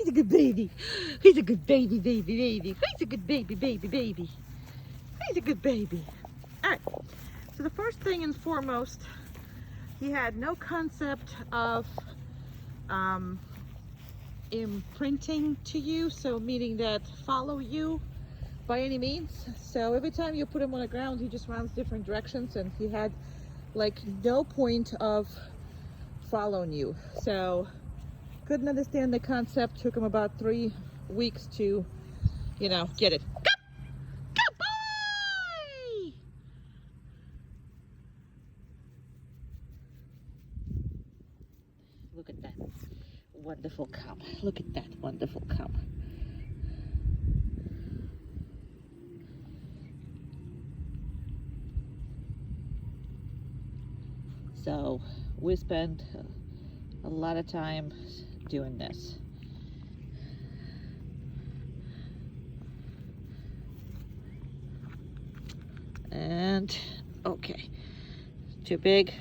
He's a good baby. He's a good baby, baby, baby. He's a good baby, baby, baby. He's a good baby. All right. So the first thing and foremost, he had no concept of imprinting to you, so meaning that follow you by any means. So every time you put him on the ground, he just runs different directions, and he had like no point of following you. So couldn't understand the concept. Took him about 3 weeks to, you know, get it. Good boy! Look at that wonderful cub. Look at that wonderful cub. So we spent a lot of time doing this. And okay, too big.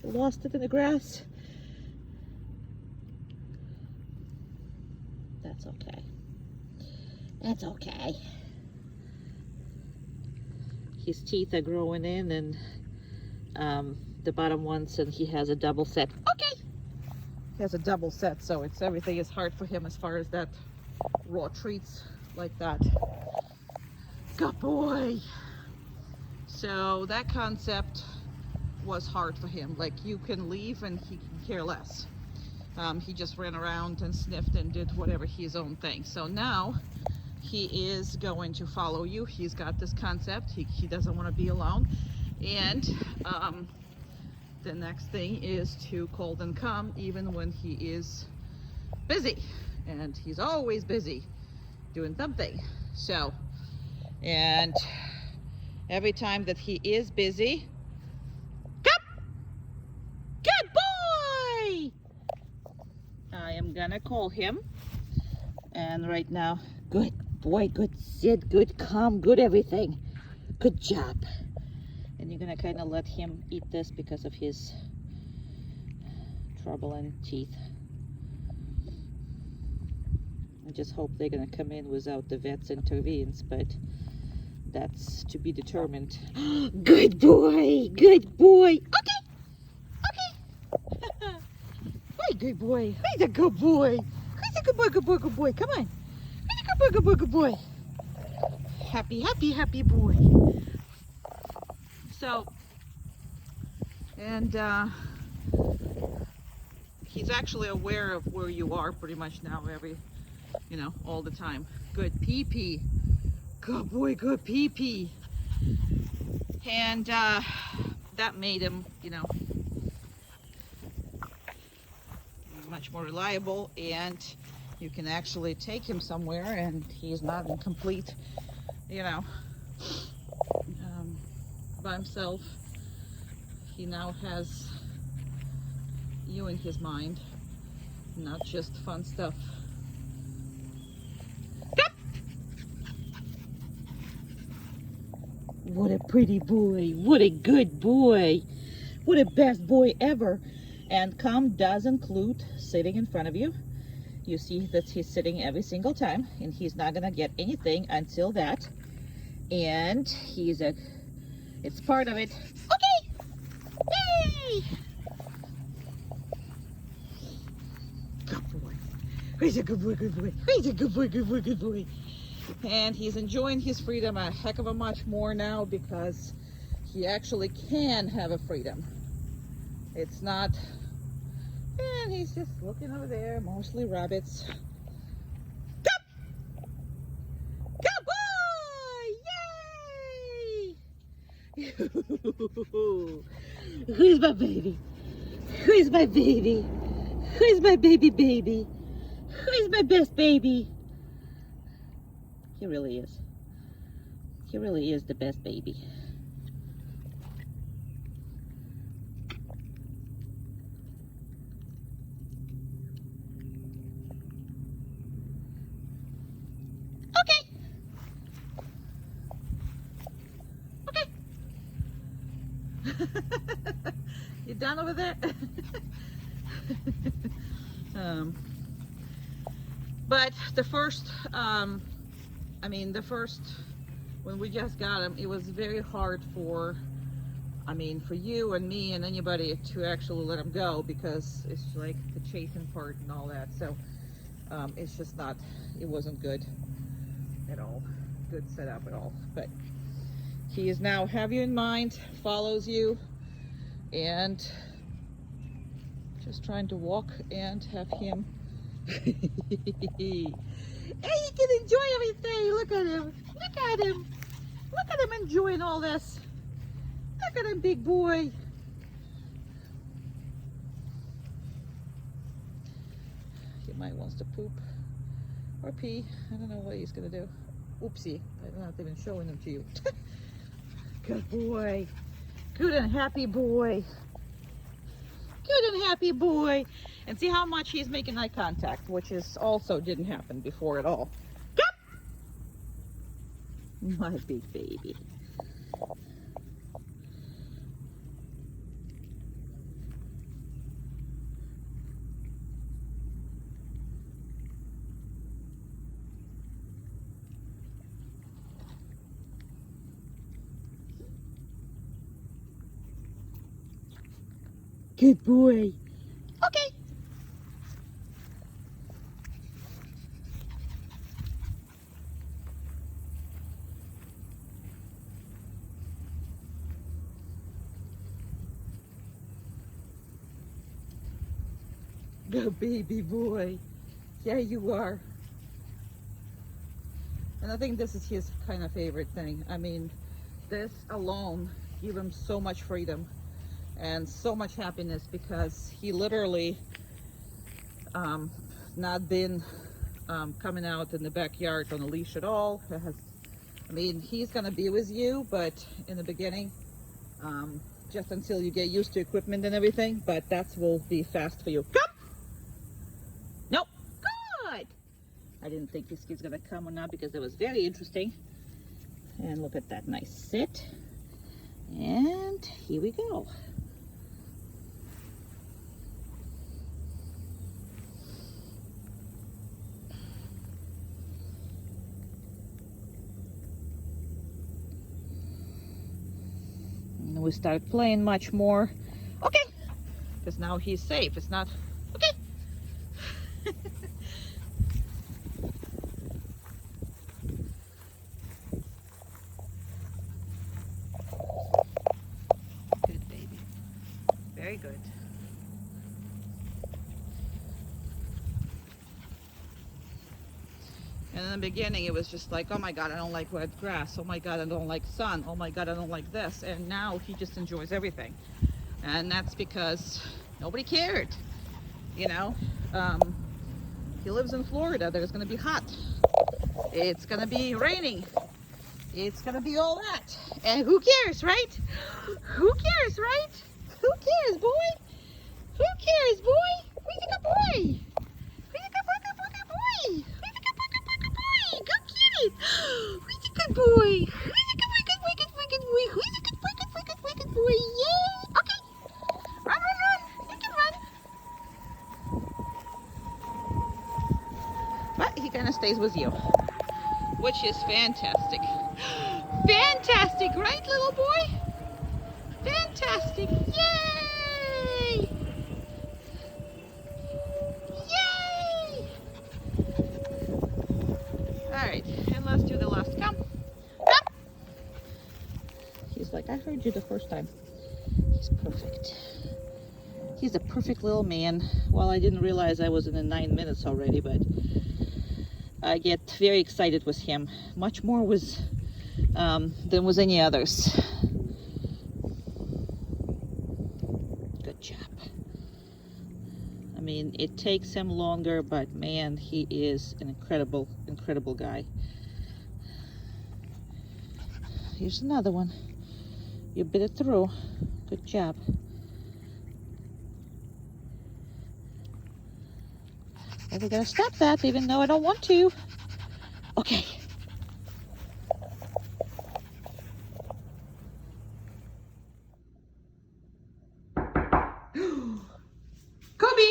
Lost it in the grass. That's okay. That's okay. His teeth are growing in, and the bottom ones, and he has a double set. Okay. He has a double set, so it's everything is hard for him as far as that raw treats like that. Good boy. So that concept was hard for him. Like, you can leave and he can care less. He just ran around and sniffed and did whatever his own thing. So now he is going to follow you. He's got this concept. He doesn't want to be alone. And the next thing is to call and come even when he is busy. And he's always busy doing something. So, and every time that he is busy, good boy! I am gonna call him. And right now, good boy, good sit, good calm, good everything. Good job. And you're gonna kind of let him eat this because of his troubling teeth. I just hope they're gonna come in without the vet's intervenes, but that's to be determined. Good boy, good boy. Okay, okay. Hey, good boy. He's a good boy. He's a good boy, good boy, good boy. Come on. He's a good boy, good boy, good boy. Happy, happy, happy boy. So, and he's actually aware of where you are pretty much now, all the time. Good pee-pee. Good boy, good pee-pee. And that made him, much more reliable, and you can actually take him somewhere and he's not in complete, by himself. He now has you in his mind, not just fun stuff. What a pretty boy. What a good boy. What a best boy ever. And calm does include sitting in front of you. You see that he's sitting every single time, and he's not gonna get anything until that. And it's part of it. Okay! Yay! Good boy. He's a good boy, good boy. He's a good boy, good boy, good boy. And he's enjoying his freedom a heck of a much more now, because he actually can have a freedom. It's not, and he's just looking over there, mostly rabbits. Good boy! Yay! Who's my baby? Who's my baby? Who's my baby? Who's my best baby? He really is. He really is the best baby. You done over there? um, but the first, the first, when we just got him, it was very hard for you and me and anybody to actually let him go, because it's like the chafing part and all that. So it's just not, it wasn't good at all, good setup at all. But he is now have you in mind, follows you, and just trying to walk and have him. Hey, he can enjoy everything. Look at him. Look at him. Look at him enjoying all this. Look at him, big boy. He might wants to poop or pee. I don't know what he's gonna do. Oopsie, I'm not even showing him to you. Good boy. Good and happy boy. Good and happy boy. And see how much he's making eye contact, which is also didn't happen before at all. My big baby. Good boy. Okay. Good baby boy. Yeah, you are. And I think this is his kind of favorite thing. I mean, this alone gives him so much freedom and so much happiness, because he literally not been coming out in the backyard on a leash at all. He's gonna be with you, but in the beginning, just until you get used to equipment and everything, but that will be fast for you. Come! Nope. Good! I didn't think this kid's gonna come or not, because it was very interesting. And look at that nice sit. And here we go. And we start playing much more. Okay, because now he's safe. It's not okay. Good baby. Very good. And in the beginning, it was just like, oh my God, I don't like wet grass. Oh my God, I don't like sun. Oh my God, I don't like this. And now he just enjoys everything. And that's because nobody cared, you know. He lives in Florida. There's going to be hot. It's going to be raining. It's going to be all that. And who cares, right? Who cares, right? Who cares, boy? Who cares, boy? Who's a good boy? Who's a good boy? Who's a good boy? Go kitty. Who's a good boy? Who's a good boy? Good boy, good boy, good boy. Who's a good boy? Good boy, good boy, good boy. Yay! Okay. Run, run, run. You can run. But he kind of stays with you, which is fantastic. Fantastic, right, little boy? Fantastic. Yay! Yay! All right, and let's do the last. Come. Come. He's like, I heard you the first time. He's perfect. He's a perfect little man. Well, I didn't realize I was in the 9 minutes already, but I get very excited with him. Much more than with any others. Good job. I mean, it takes him longer, but man, he is an incredible, incredible guy. Here's another one. You bit it through. Good job. Well, we gotta stop that, even though I don't want to. Okay. Kobi!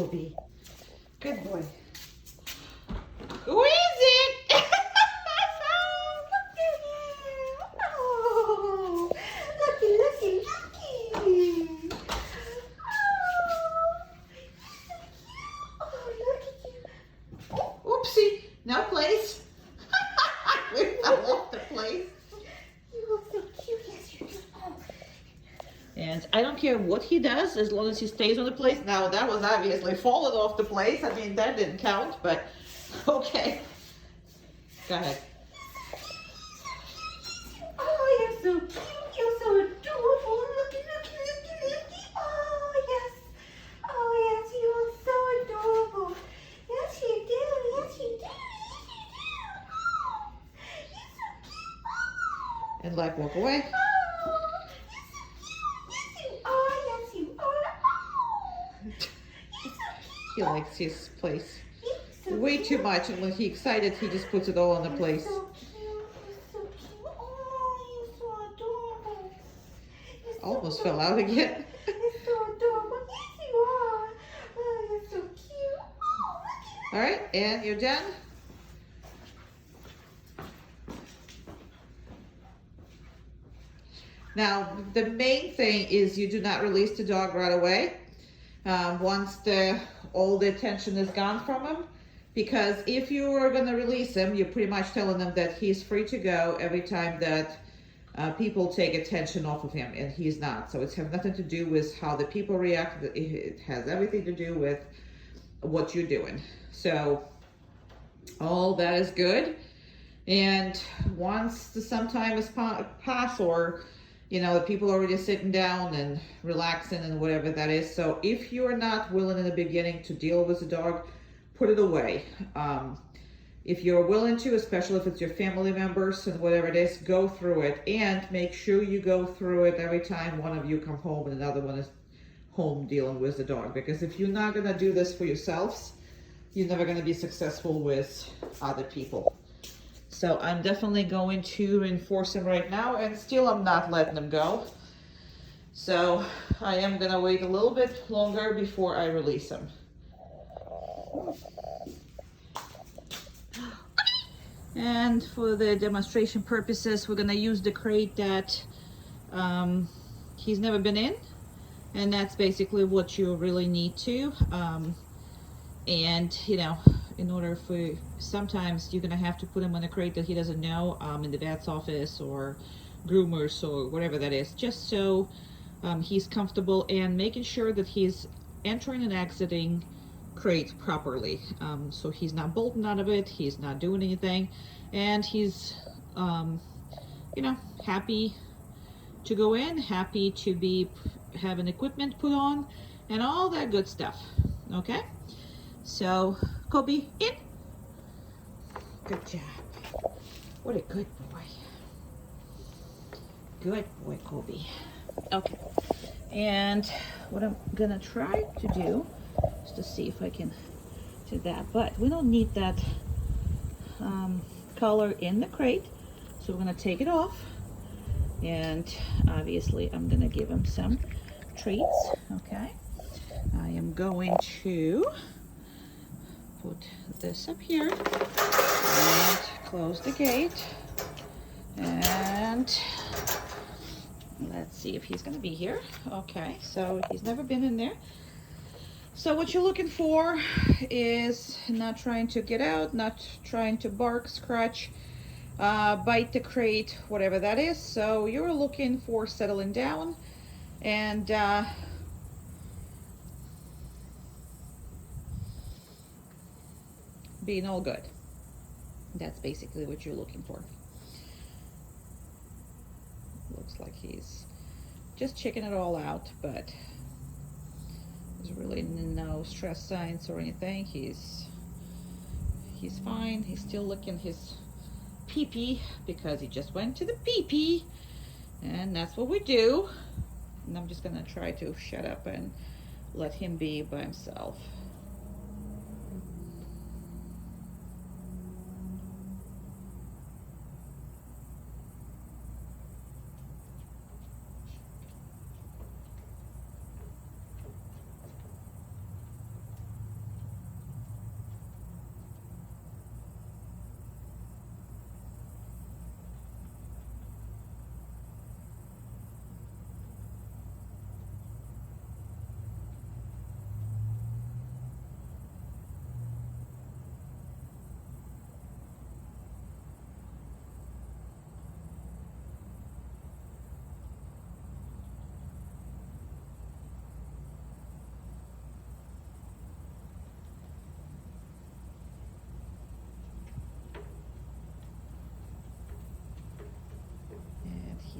Kobi. Good boy. Who is it? Oh, looky, looky, looky. Oh, look at you. Oopsie, no place. We fell off the place. You look so cute. Yes, you do. Oh. And I don't care what he does as long as he stays on the place. Now that was obviously falling off the place. I mean, that didn't count, but okay. Go ahead. Oh, you're so cute. You're so adorable. Looky, looky, looky, looky. Oh, yes. Oh, yes, you are so adorable. Yes, you do. Yes, you do. Yes, you do. Oh, you're so cute. Oh. And like walk away. Oh, you're so cute. Yes, you are. Yes, you are. Oh, you're so cute. He likes his place You're so way cute. too much, and when he's excited, he just puts it all on the place. You're so cute. You're so cute. Oh, you're so adorable. You're so Almost fell out again. You're so adorable. Yes, you are. Oh, you're so cute. Oh, look All right, and you're done. Now, the main thing is you do not release the dog right away. Once all the attention is gone from him, because if you are going to release him, you're pretty much telling them that he's free to go every time that people take attention off of him, and he's not. So it's have nothing to do with how the people react. It has everything to do with what you're doing. So all that is good. And once some time has passed, or you know, the people are already sitting down and relaxing and whatever that is. So if you're not willing in the beginning to deal with the dog, put it away. If you're willing to, especially if it's your family members and whatever it is, go through it, and make sure you go through it every time one of you come home and another one is home dealing with the dog. Because if you're not gonna do this for yourselves, you're never gonna be successful with other people. So I'm definitely going to enforce him right now, and still I'm not letting him go. So I am gonna wait a little bit longer before I release him. And for the demonstration purposes, we're gonna use the crate that he's never been in, and that's basically what you really need to. And you know, in order for, sometimes you're gonna have to put him in a crate that he doesn't know, in the vet's office or groomers or whatever that is, just so he's comfortable, and making sure that he's entering and exiting crate properly. So he's not bolting out of it, he's not doing anything, and he's you know, happy to go in, happy to be having equipment put on and all that good stuff. Okay, so Kobi, in. Good job. What a good boy. Good boy, Kobi. Okay, and what I'm gonna try to do is to see if I can do that, but we don't need that color in the crate, so we're gonna take it off, and obviously I'm gonna give him some treats. Okay, I am going to put this up here and close the gate, and let's see if he's gonna be here. Okay, so he's never been in there. So what you're looking for is not trying to get out, not trying to bark, scratch, bite the crate, whatever that is. So you're looking for settling down and being all good. That's basically what you're looking for. Looks like he's just checking it all out, but there's really no stress signs or anything. He's fine. He's still licking his pee-pee because he just went to the pee-pee, and that's what we do. And I'm just gonna try to shut up and let him be by himself.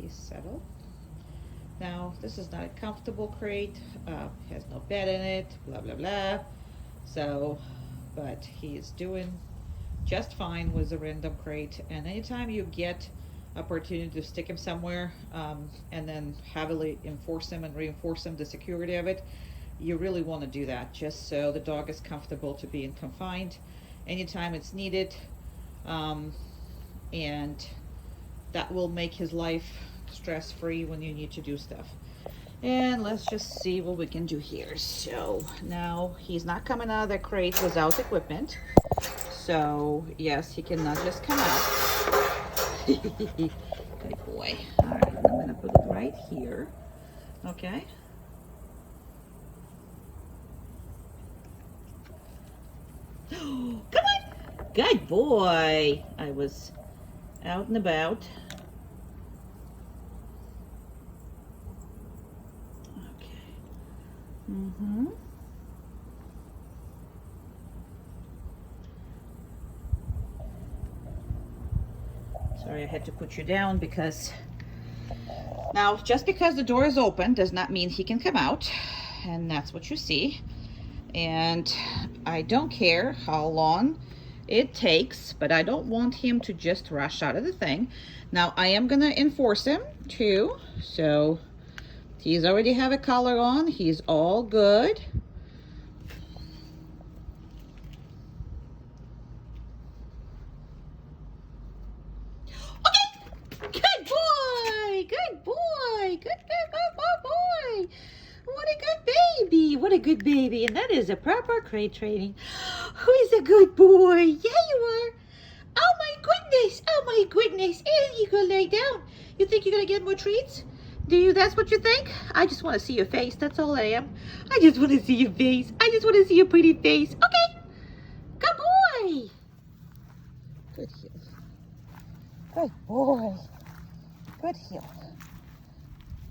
he's settled. Now, this is not a comfortable crate, has no bed in it, blah, blah, blah. So, but he is doing just fine with the random crate. And anytime you get opportunity to stick him somewhere, and then heavily enforce him and reinforce him, the security of it, you really want to do that, just so the dog is comfortable to being confined anytime it's needed. And that will make his life stress-free when you need to do stuff. And let's just see what we can do here. So now he's not coming out of the crate without equipment. So yes, he cannot just come out. Good boy. All right, I'm gonna put it right here. Okay. Come on. Good boy. I was out and about. Okay. Sorry, I had to put you down because now just because the door is open does not mean he can come out, and that's what you see. And I don't care how long it takes, but I don't want him to just rush out of the thing. Now I am gonna enforce him too, so he's already have a collar on, he's all good. Okay, good boy, good boy, good boy. What a good baby, what a good baby. And that is a proper crate training. Who is a good boy? Yeah, you are. Oh my goodness, oh my goodness. And you go lay down. You think you're gonna get more treats? Do you? That's what you think? I just want to see your face. That's all I am. I just want to see your face. I just want to see your pretty face. Okay. Good boy. Good heel. Good boy. Good heel.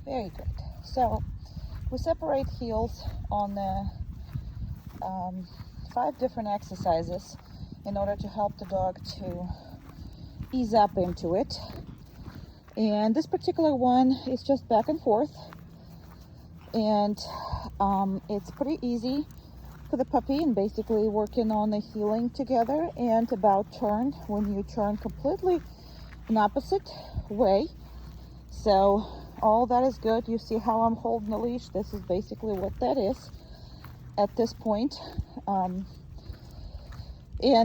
Very good. So we separate heels on 5 different exercises in order to help the dog to ease up into it. And this particular one is just back and forth, and it's pretty easy for the puppy, and basically working on the heeling together and about turn when you turn completely an opposite way. So all that is good. You see how I'm holding the leash? This is basically what that is at this point. And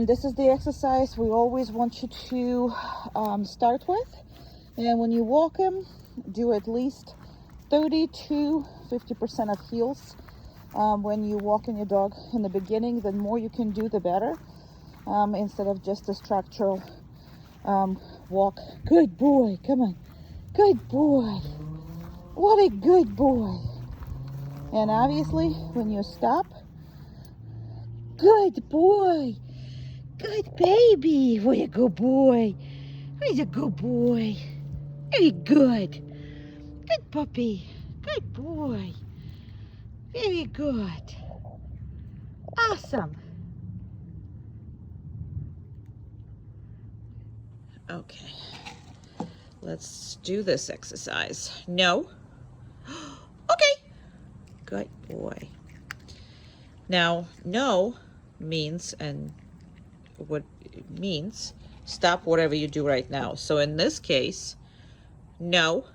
this is the exercise we always want you to start with. And when you walk him, do at least 30 to 50% of heels. When you walk in your dog in the beginning, the more you can do, the better. Instead of just a structural walk. Good boy, come on. Good boy. What a good boy. And obviously, when you stop, good boy. Good baby. What a good boy. He's a good boy. Very good. Good puppy. Good boy. Very good. Awesome. Okay. Let's do this exercise. No. Okay. Good boy. Now, no means, and what it means, stop whatever you do right now. So in this case, no.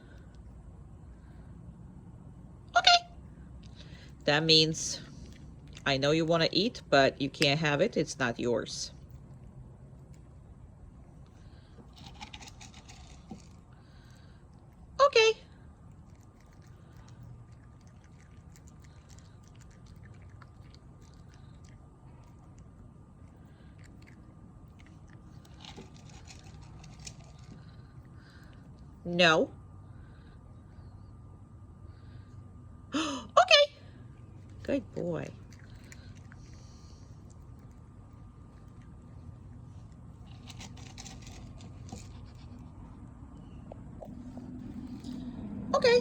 Okay. That means I know you want to eat, but you can't have it. It's not yours. Okay. No. Okay. Good boy. Okay.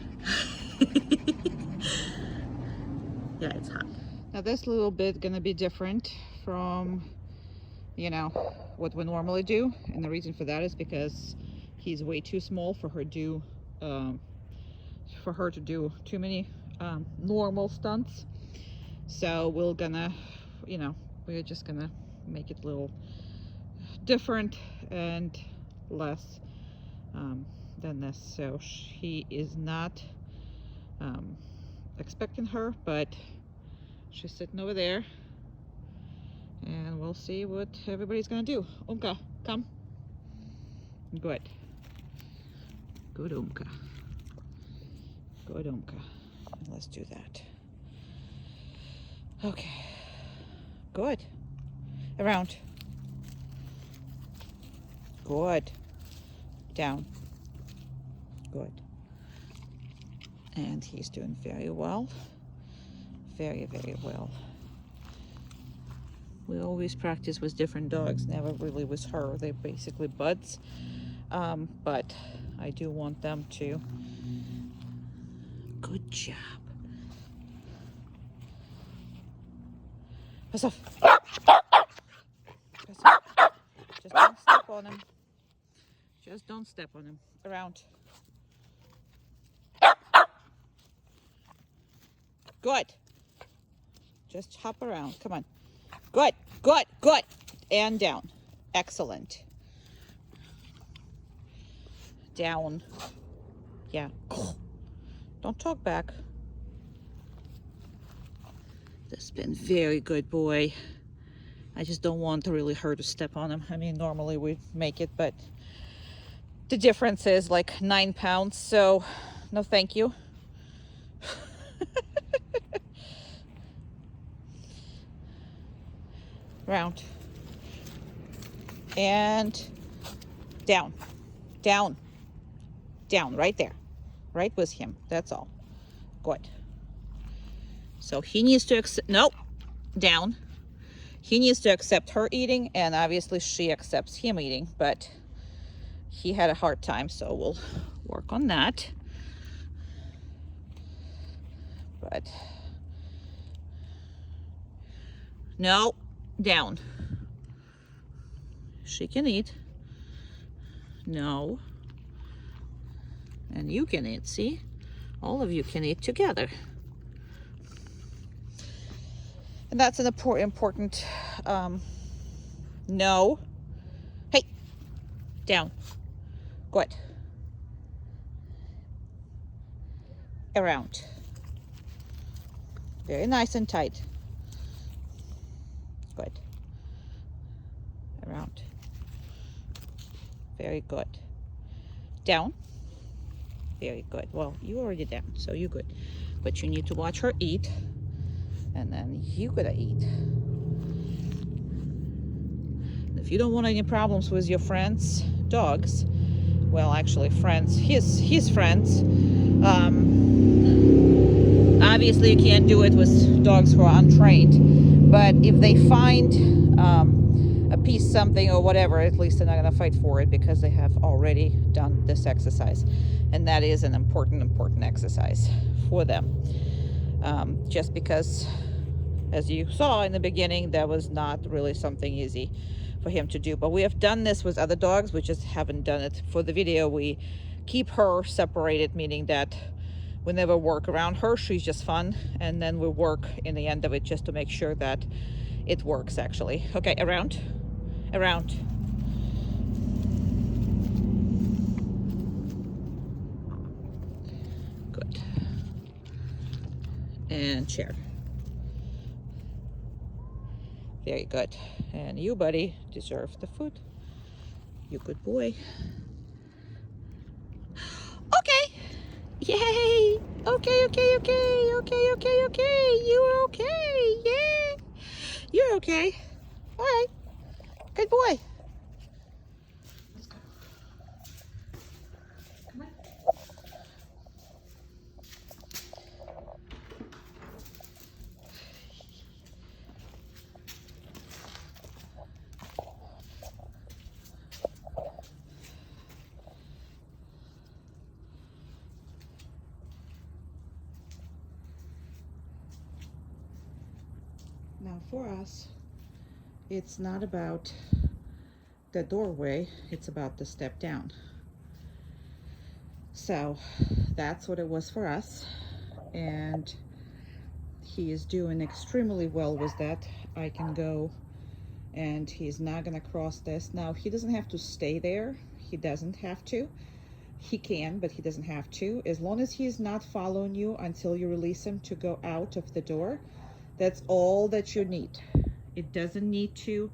Yeah, it's hot. Now this little bit gonna be different from, you know, what we normally do, and the reason for that is because he's way too small for her to do too many normal stunts. So we're gonna, you know, we're just gonna make it a little different and less than this. So he is not expecting her, but she's sitting over there, and we'll see what everybody's gonna do. Umka, come. Good. Good, Umka. Good, Umka. Let's do that. Okay. Good. Around. Good. Down. Good. And he's doing very well. Very, very well. We always practice with different dogs, never really with her. They're basically buds. But I do want them to. Good job. Pass off. Pass off. Just don't step on him. Just don't step on him. Around. Good. Just hop around. Come on. Good. Good. Good. And down. Excellent. Down. Yeah. Don't talk back. This has been very good, boy. I just don't want really her to step on him. I mean, normally we make it, but the difference is like 9 pounds, so no thank you. Round. And down. Down. Down, right there. Right with him, that's all. Good. So he needs to accept, nope, down. He needs to accept her eating, and obviously she accepts him eating, but he had a hard time, so we'll work on that. But no, down. She can eat. No. And you can eat, see? All of you can eat together. And that's an important no. Hey, down. Good. Around. Very nice and tight. Good. Around. Very good. Down. Very good. Well, you already down, so you're good. But you need to watch her eat. And then you gotta eat. If you don't want any problems with your friends' dogs, well, actually friends, his friends, obviously you can't do it with dogs who are untrained, but if they find a piece, something or whatever, at least they're not going to fight for it because they have already done this exercise, and that is an important exercise for them. Just because, as you saw in the beginning, that was not really something easy for him to do, but we have done this with other dogs. We just haven't done it for the video. We keep her separated, meaning that we never work around her. She's just fun, and then we work in the end of it just to make sure that it works actually. Okay, around. Good. And chair. Very good. And you, buddy, deserve the food. You good boy. Okay. Yay. Okay. You're okay. Yeah. You're okay. All right. Good boy. Let's go. Come on. Now for us, it's not about the doorway, it's about the step down. So that's what it was for us, and he is doing extremely well with that. I can go, and he's not gonna cross this. Now he doesn't have to stay there. He doesn't have to. He can, but he doesn't have to. As long as he's not following you until you release him to go out of the door, that's all that you need. It doesn't need to,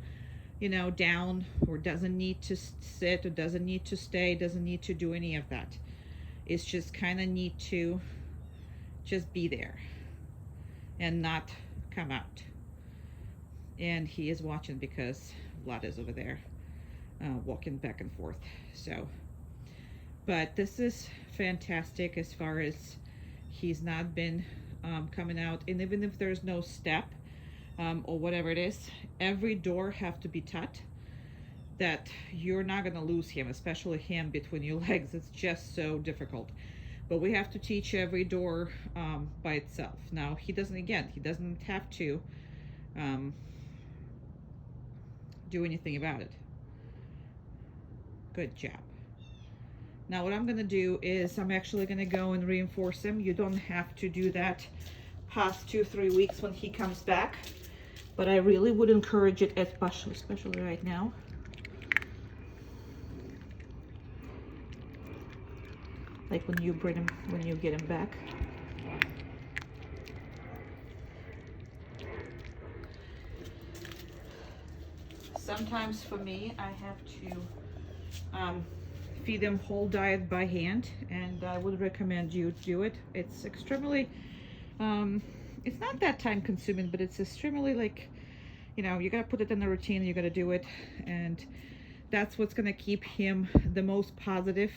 you know, down, or doesn't need to sit, or doesn't need to stay, doesn't need to do any of that. It's just kind of need to just be there and not come out. And he is watching because Vlad is over there walking back and forth. So, but this is fantastic as far as he's not been coming out. And even if there's no step or whatever it is, every door have to be taught that you're not going to lose him, especially him between your legs. It's just so difficult. But we have to teach every door by itself. Now he doesn't have to do anything about it. Good job. Now what I'm going to do is I'm actually going to go and reinforce him. You don't have to do that past 2-3 weeks when he comes back, but I really would encourage it, especially right now. Like when you get him back. Sometimes for me, I have to feed them whole diet by hand, and I would recommend you do it. It's extremely, it's not that time consuming, but it's extremely, like, you know, you gotta put it in the routine, you gotta do it, and that's what's gonna keep him the most positive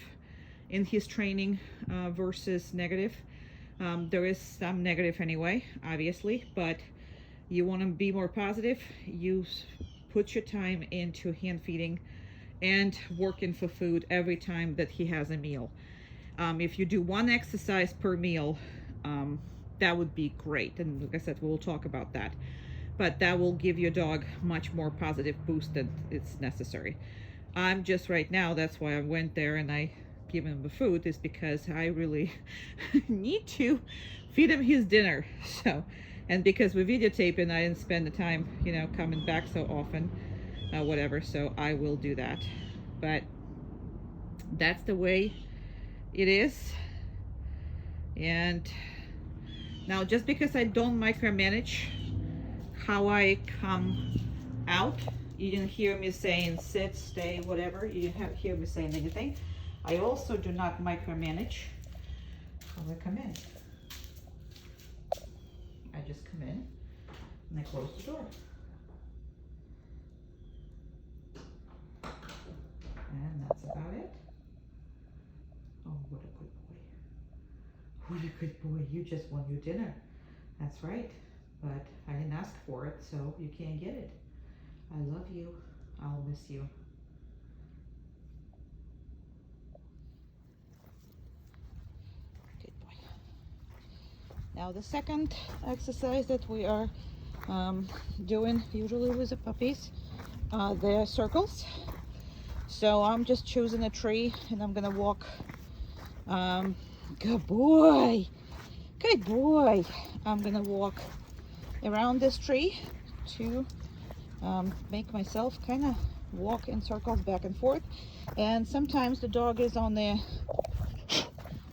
in his training versus negative. There is some negative anyway, obviously, but you want to be more positive. You put your time into hand feeding and working for food every time that he has a meal. If you do one exercise per meal, that would be great, and like I said, we'll talk about that, but that will give your dog much more positive boost than it's necessary. I'm just right now, that's why I went there and I give him the food, is because I really need to feed him his dinner. So, and because we videotape and I didn't spend the time, you know, coming back so often, whatever, so I will do that. But that's the way it is. And now, just because I don't micromanage how I come out, you didn't hear me saying sit, stay, whatever. You didn't hear me saying anything. I also do not micromanage how I come in. I just come in, I close the door. And that's about it. Oh, what a good boy. What a good boy. You just won your dinner. That's right. But I didn't ask for it, so you can't get it. I love you. I'll miss you. Good boy. Now the second exercise that we are doing usually with the puppies, they're circles. So I'm just choosing a tree and I'm gonna walk. Good boy. Good boy. I'm gonna walk around this tree to make myself kind of walk in circles back and forth. And sometimes the dog is on the,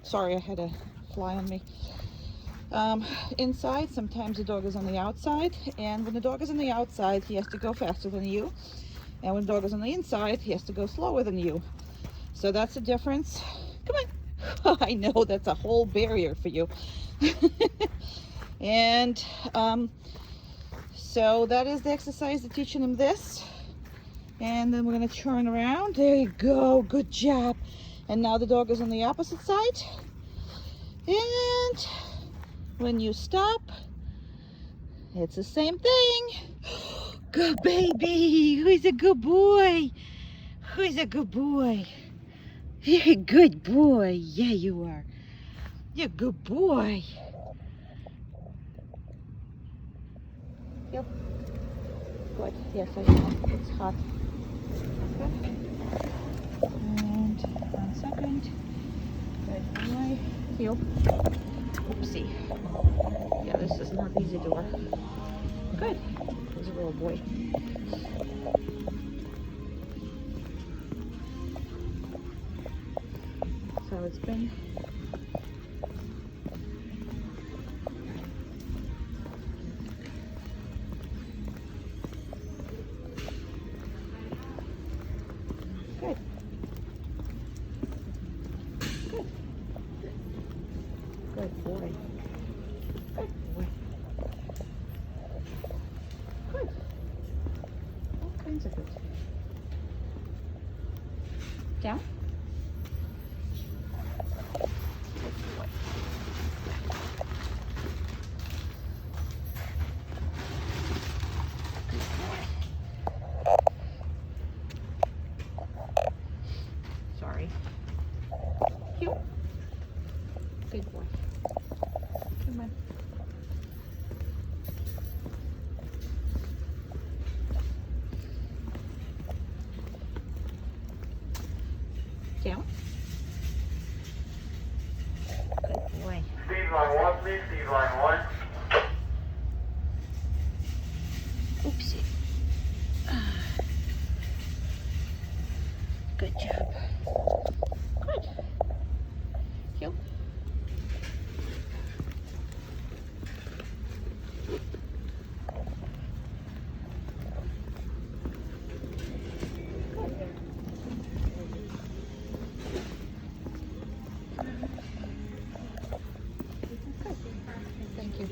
sorry, I had a fly on me. Inside, sometimes the dog is on the outside, and when the dog is on the outside, he has to go faster than you, and when the dog is on the inside, he has to go slower than you. So that's the difference. Come on. I know that's a whole barrier for you. And so that is the exercise, to teaching him this. And then we're going to turn around. There you go. Good job. And now the dog is on the opposite side. And when you stop, it's the same thing. Good baby. Who's a good boy? Who's a good boy? You're a good boy. Yeah, you are. You're a good boy. Yep. Good. Yes, I know. It's hot. Okay. And 1 second. Good boy. Heel. Oopsie. Yeah, this is not easy door. Good. He's a little boy. So it's been good. Good. Good boy. Good boy. Good. All kinds of good. Down. Sorry. Cute. Good boy. Come on. Down. Good boy. Speed line 1, please. Speed line 1. Oopsie. Good job. Good. Heel. Thank you.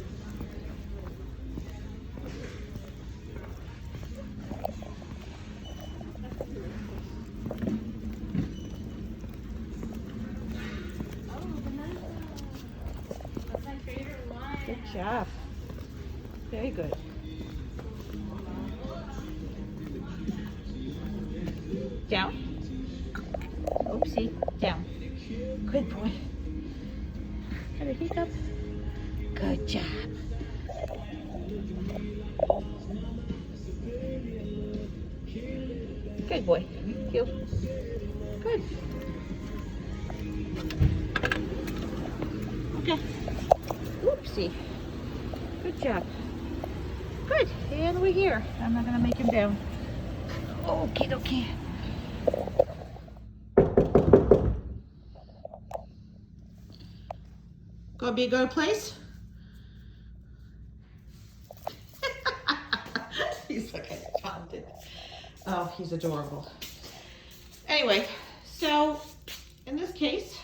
Good job. Very good. Down. Oopsie. Down. Good boy. Had a hiccup. Good job. Good boy. Heel. Good. Okay. Oopsie. Good job. Good. And we're here. I'm not going to make him down. Okay, okay. Kobi, go to place? He's looking talented. Oh, he's adorable. Anyway, so in this case,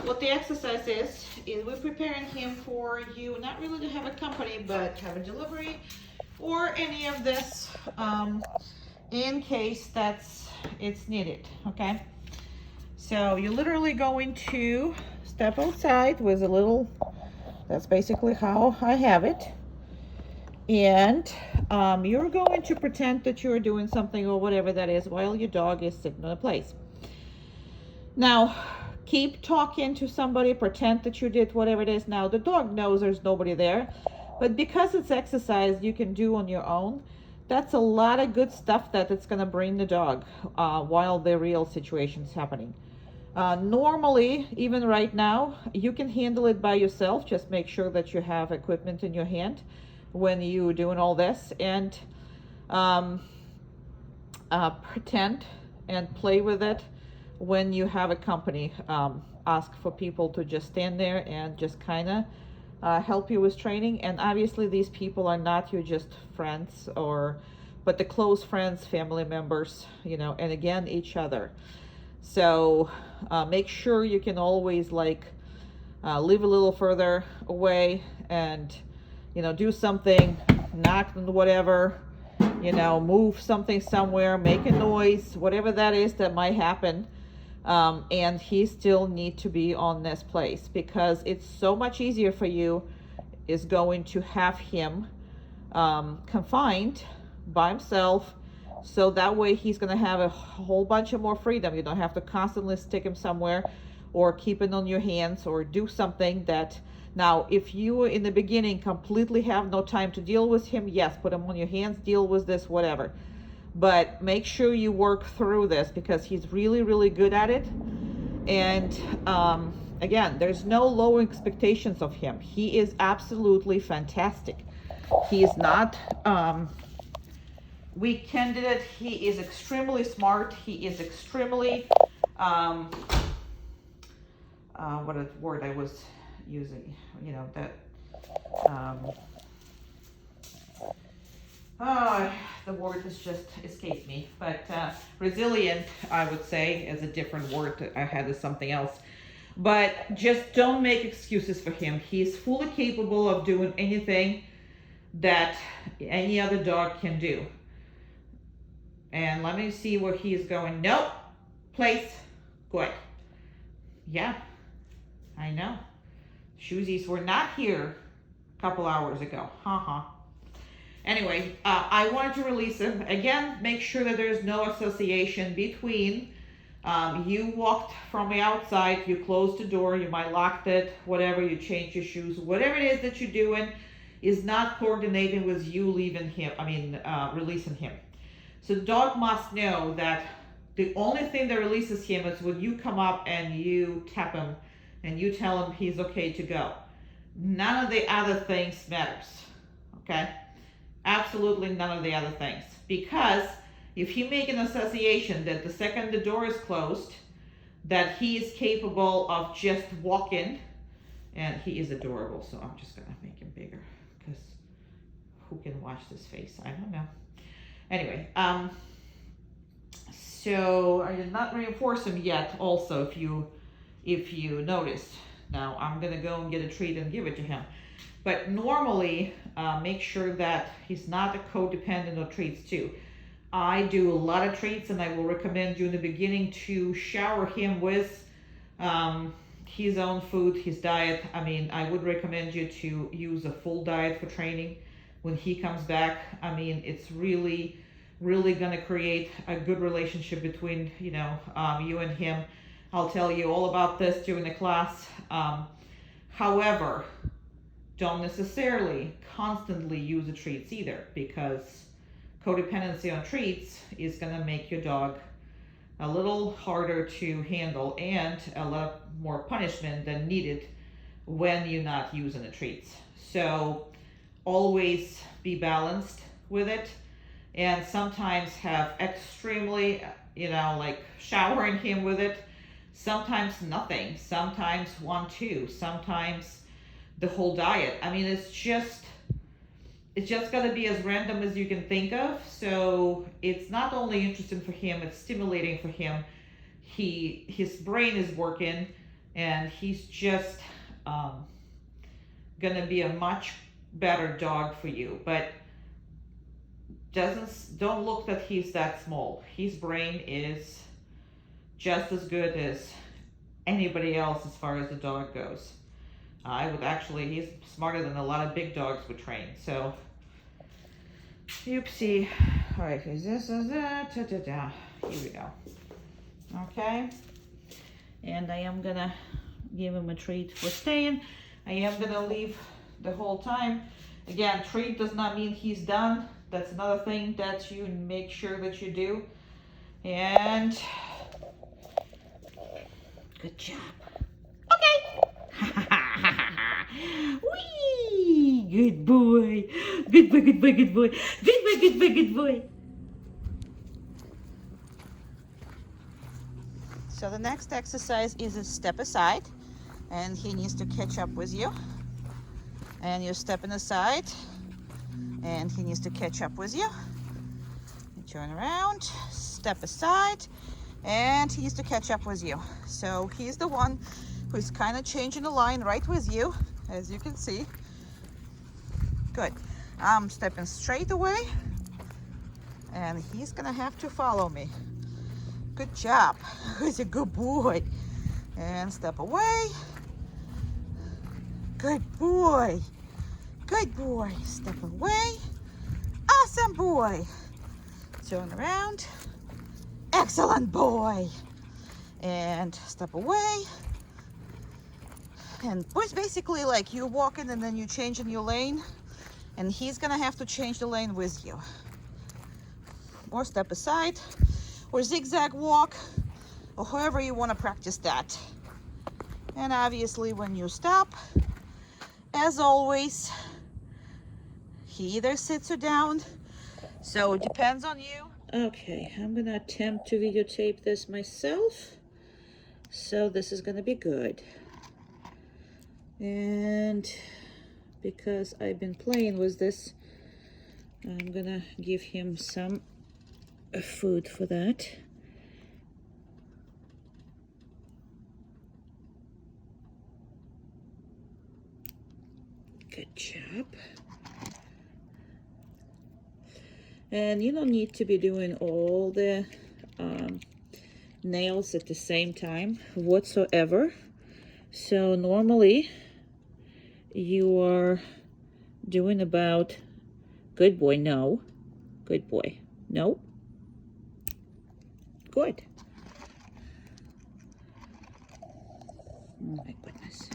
what the exercise is we're preparing him for you, not really to have a company, but have a delivery or any of this in case it's needed, okay? So you're literally going to step outside with a little, that's basically how I have it. And you're going to pretend that you're doing something or whatever that is while your dog is sitting in a place. Now, keep talking to somebody, pretend that you did whatever it is. Now, the dog knows there's nobody there, but because it's exercise you can do on your own, that's a lot of good stuff that it's going to bring the dog while the real situation's happening. Normally, even right now, you can handle it by yourself. Just make sure that you have equipment in your hand when you're doing all this, and pretend and play with it when you have a company. Ask for people to just stand there and just kind of help you with training. And obviously these people are not your just friends, but the close friends, family members, you know, and again, each other. So make sure you can always live a little further away and, you know, do something, knock on whatever, you know, move something somewhere, make a noise, whatever that is that might happen. And he still need to be on this place, because it's so much easier for you is going to have him confined by himself. So that way he's going to have a whole bunch of more freedom. You don't have to constantly stick him somewhere or keep it on your hands or do something that, now if you in the beginning completely have no time to deal with him, yes, put him on your hands, deal with this, whatever. But make sure you work through this, because he's really, really good at it. And again, there's no low expectations of him. He is absolutely fantastic. He is not weak candidate. He is extremely smart. He is extremely what a word I was using, you know, that the word has just escaped me, but resilient, I would say, is a different word. I had something else. But just don't make excuses for him. He's fully capable of doing anything that any other dog can do. And let me see where he is going. Nope. Place. Good. Yeah, I know. Shoesies were not here a couple hours ago. Anyway, I wanted to release him. Again, make sure that there's no association between you walked from the outside, you closed the door, you might locked it, whatever, you changed your shoes, whatever it is that you're doing is not coordinating with you leaving him, releasing him. So the dog must know that the only thing that releases him is when you come up and you tap him and you tell him he's okay to go. None of the other things matters, okay? Absolutely none of the other things. Because if you make an association that the second the door is closed, that he is capable of just walking, and he is adorable, so I'm just gonna make him bigger, because who can watch this face? I don't know. Anyway, so I did not reinforce him yet also, if you noticed. Now I'm gonna go and get a treat and give it to him. But normally, make sure that he's not a codependent on treats too. I do a lot of treats, and I will recommend you in the beginning to shower him with his own food, his diet. I mean, I would recommend you to use a full diet for training when he comes back. I mean, it's really, really gonna create a good relationship between, you and him. I'll tell you all about this during the class. However, don't necessarily constantly use the treats either, because codependency on treats is going to make your dog a little harder to handle and a lot more punishment than needed when you're not using the treats. So always be balanced with it, and sometimes have extremely, like showering him with it, sometimes nothing, sometimes 1-2, sometimes the whole diet. I mean, it's just got to be as random as you can think of. So it's not only interesting for him, it's stimulating for him. His brain is working, and he's just gonna be a much better dog for you. But don't look that he's that small. His brain is just as good as anybody else as far as the dog goes. I would actually, he's smarter than a lot of big dogs would train. So, oopsie. All right, is this, is that, da, da, da. Here we go. Okay. And I am gonna give him a treat for staying. I am gonna leave the whole time. Again, treat does not mean he's done. That's another thing that you make sure that you do. And good job. Okay. Whee! Good boy. Good boy, good boy, good boy. Good boy, good boy, good boy. So the next exercise is a step aside, and he needs to catch up with you. And you're stepping aside, and he needs to catch up with you. You turn around, step aside, and he needs to catch up with you. So he's the one who's kind of changing the line right with you, as you can see. Good. I'm stepping straight away, and he's gonna have to follow me. Good job. He's a good boy. And step away. Good boy. Good boy. Step away. Awesome boy. Turn around. Excellent boy. And step away. And it's basically like you walking and then you change in your lane, and he's gonna have to change the lane with you. Or step aside, or zigzag walk, or however you want to practice that. And obviously when you stop, as always, he either sits or down, so it depends on you. Okay, I'm gonna attempt to videotape this myself, so this is gonna be good. And because I've been playing with this, I'm gonna give him some food for that. Good job. And you don't need to be doing all the nails at the same time whatsoever. So normally you are doing about, good boy, no, good boy, no, good. Oh my goodness.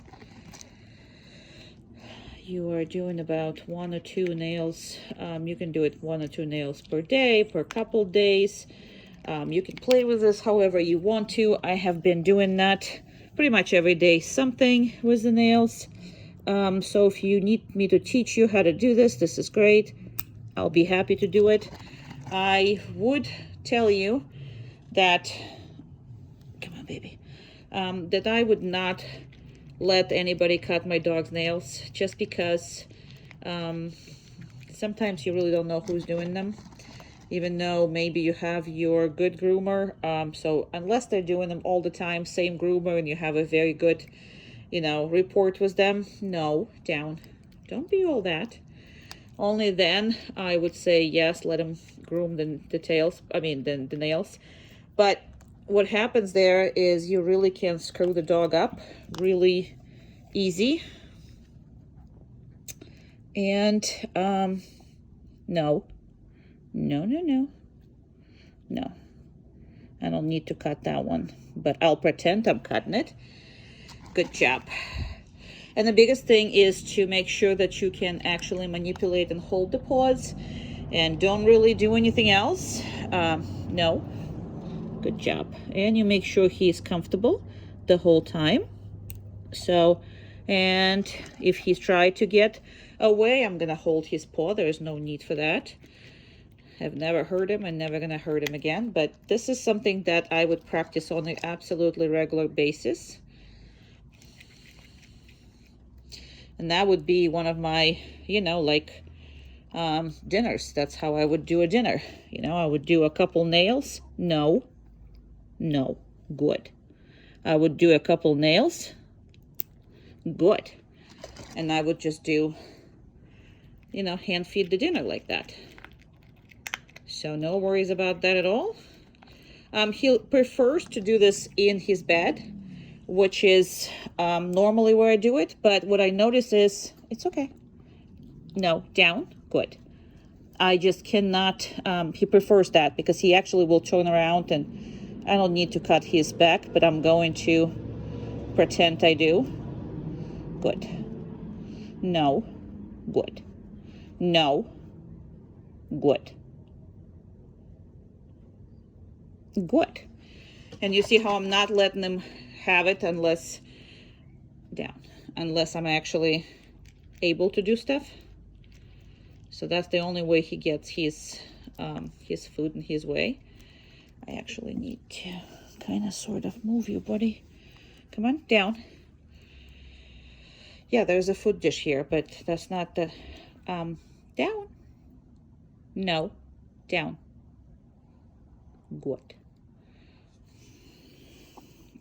You are doing about 1 or 2 nails. You can do it 1 or 2 nails per day, per couple days. You can play with this however you want to. I have been doing that pretty much every day, something with the nails. So if you need me to teach you how to do this, this is great. I'll be happy to do it. I would tell you that, come on baby, that I would not let anybody cut my dog's nails, just because sometimes you really don't know who's doing them, even though maybe you have your good groomer. So unless they're doing them all the time, same groomer, and you have a very good, you know, report with them, no, down. Don't be all that. Only then I would say yes, let them groom the tails, I mean the nails. But what happens there is you really can screw the dog up really easy. And no, I don't need to cut that one, but I'll pretend I'm cutting it. Good job. And the biggest thing is to make sure that you can actually manipulate and hold the paws, and don't really do anything else. No. Good job. And you make sure he's comfortable the whole time. So, and if he's tried to get away, I'm gonna hold his paw. There's no need for that. I've never hurt him and never gonna hurt him again. But this is something that I would practice on an absolutely regular basis. And that would be one of my, you know, like dinners. That's how I would do a dinner. You know, I would do a couple nails. No, good. I would do a couple nails. Good. And I would just do, you know, hand feed the dinner like that. So no worries about that at all. He prefers to do this in his bed, which is normally where I do it. But what I notice is, it's okay. No, down. Good. I just cannot, he prefers that because he actually will turn around, and I don't need to cut his back, but I'm going to pretend I do. Good. No. Good. No. Good. Good. And you see how I'm not letting him have it unless, down, unless I'm actually able to do stuff. So that's the only way he gets his food in his way. I actually need to kind of sort of move you, buddy. Come on, down. Yeah, there's a food dish here, but that's not the, down. No, down. Good.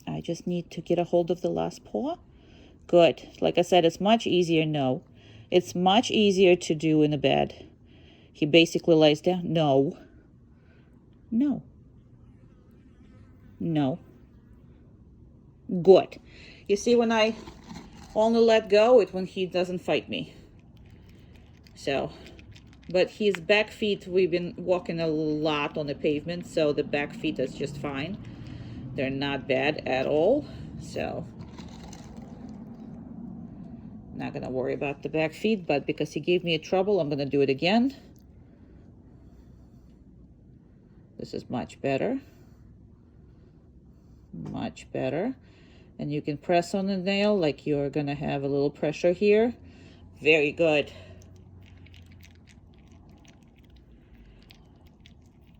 I just need to get a hold of the last paw. Good. Like I said, it's much easier. No. It's much easier to do in the bed. He basically lays down. No. No. No. Good. You see, when I only let go, it's when he doesn't fight me. So, but his back feet, we've been walking a lot on the pavement, so the back feet is just fine. They're not bad at all. So, not gonna worry about the back feet, but because he gave me a trouble, I'm gonna do it again. This is much better. Much better. And you can press on the nail like you're gonna have a little pressure here. Very good.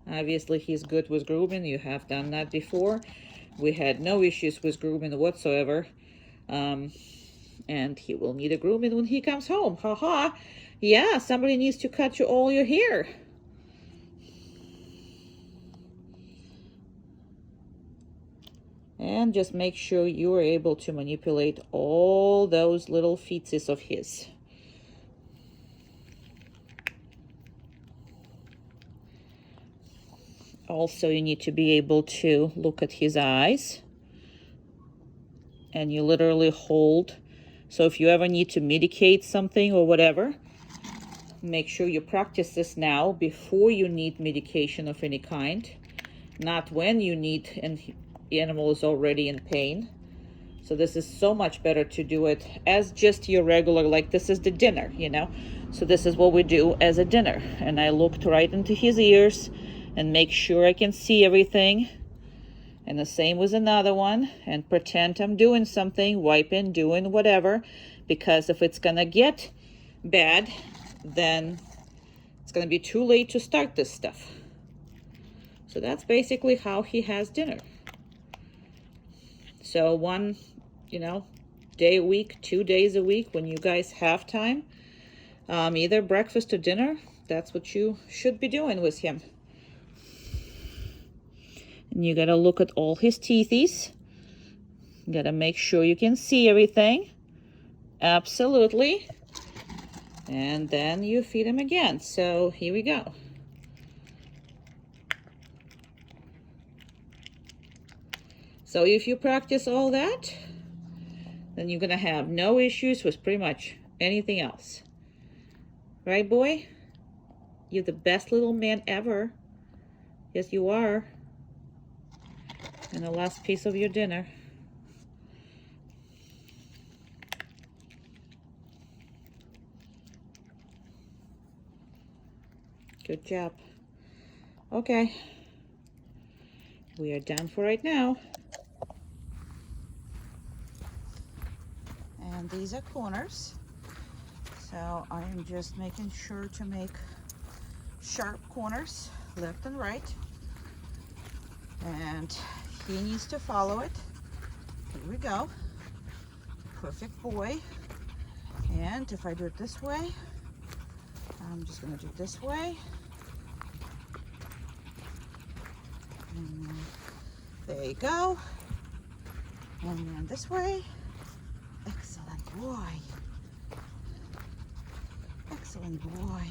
Obviously he's good with grooming. You have done that before. We had no issues with grooming whatsoever. And he will need a grooming when he comes home. Haha. Yeah, somebody needs to cut you all your hair. And just make sure you are able to manipulate all those little feetsies of his. Also, you need to be able to look at his eyes. And you literally hold. So if you ever need to medicate something or whatever, make sure you practice this now before you need medication of any kind. Not when you need, and the animal is already in pain. So this is so much better to do it as just your regular, like this is the dinner, you know. So this is what we do as a dinner. And I looked right into his ears and make sure I can see everything. And the same with another one. And pretend I'm doing something, wiping, doing whatever. Because if it's gonna get bad, then it's gonna be too late to start this stuff. So that's basically how he has dinner. So one, you know, day a week, 2 days a week when you guys have time, either breakfast or dinner, that's what you should be doing with him. And you gotta look at all his teethies. You gotta make sure you can see everything. Absolutely. And then you feed him again. So here we go. So if you practice all that, then you're gonna have no issues with pretty much anything else. Right, boy? You're the best little man ever. Yes, you are. And the last piece of your dinner. Good job. Okay. We are done for right now. And these are corners. So I am just making sure to make sharp corners left and right. And he needs to follow it. Here we go. Perfect boy. And if I do it this way, I'm just going to do it this way. And there you go. And then this way. Excellent boy. Excellent boy.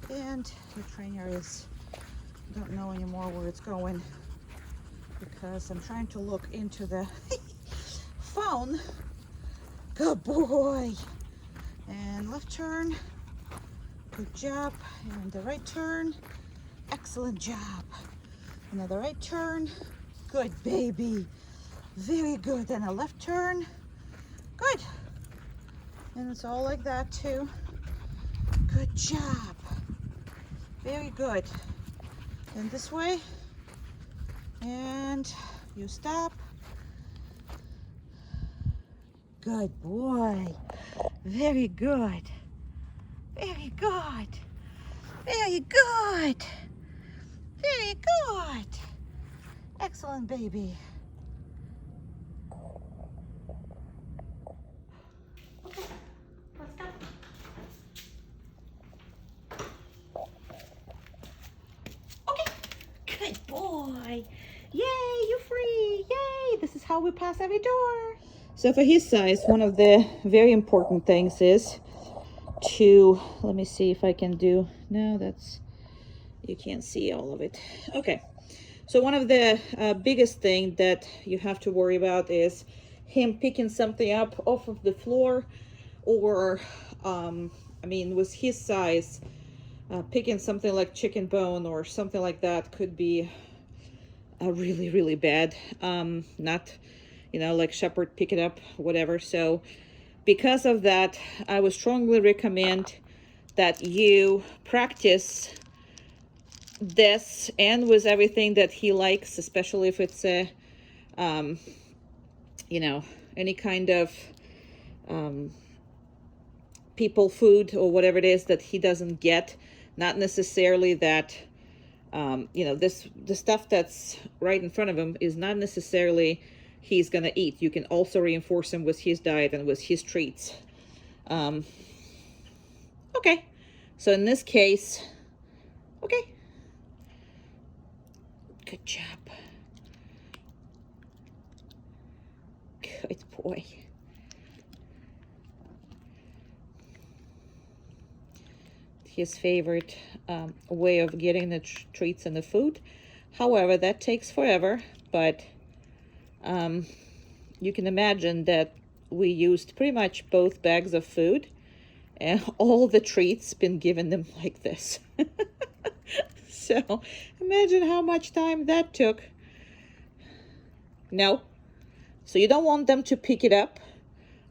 And the trainer is, don't know anymore where it's going because I'm trying to look into the phone. Good boy. And left turn. Good job. And the right turn. Excellent job. Another right turn. Good baby. Very good. And a left turn. Good. And it's all like that too. Good job. Very good. And this way. And you stop. Good boy. Very good. Very good. Very good. Very good. Excellent baby. Okay, let's go. Okay. Good boy. Yay, you're free. Yay. This is how we pass every door. So for his size, one of the very important things is to, let me see if I can do, no, that's, you can't see all of it. Okay. So one of the biggest thing that you have to worry about is him picking something up off of the floor, or, I mean, with his size, picking something like chicken bone or something like that could be really, really bad. Not, you know, like shepherd, pick it up, whatever. So because of that, I would strongly recommend that you practice this and with everything that he likes, especially if it's a, you know, any kind of people food or whatever it is that he doesn't get. Not necessarily that, you know, the stuff that's right in front of him is not necessarily he's gonna eat. You can also reinforce him with his diet and with his treats. Okay, so in this case, okay. Good job. Good boy. His favorite way of getting the treats and the food. However, that takes forever, but you can imagine that we used pretty much both bags of food and all the treats been given them like this. So imagine how much time that took. No. So you don't want them to pick it up.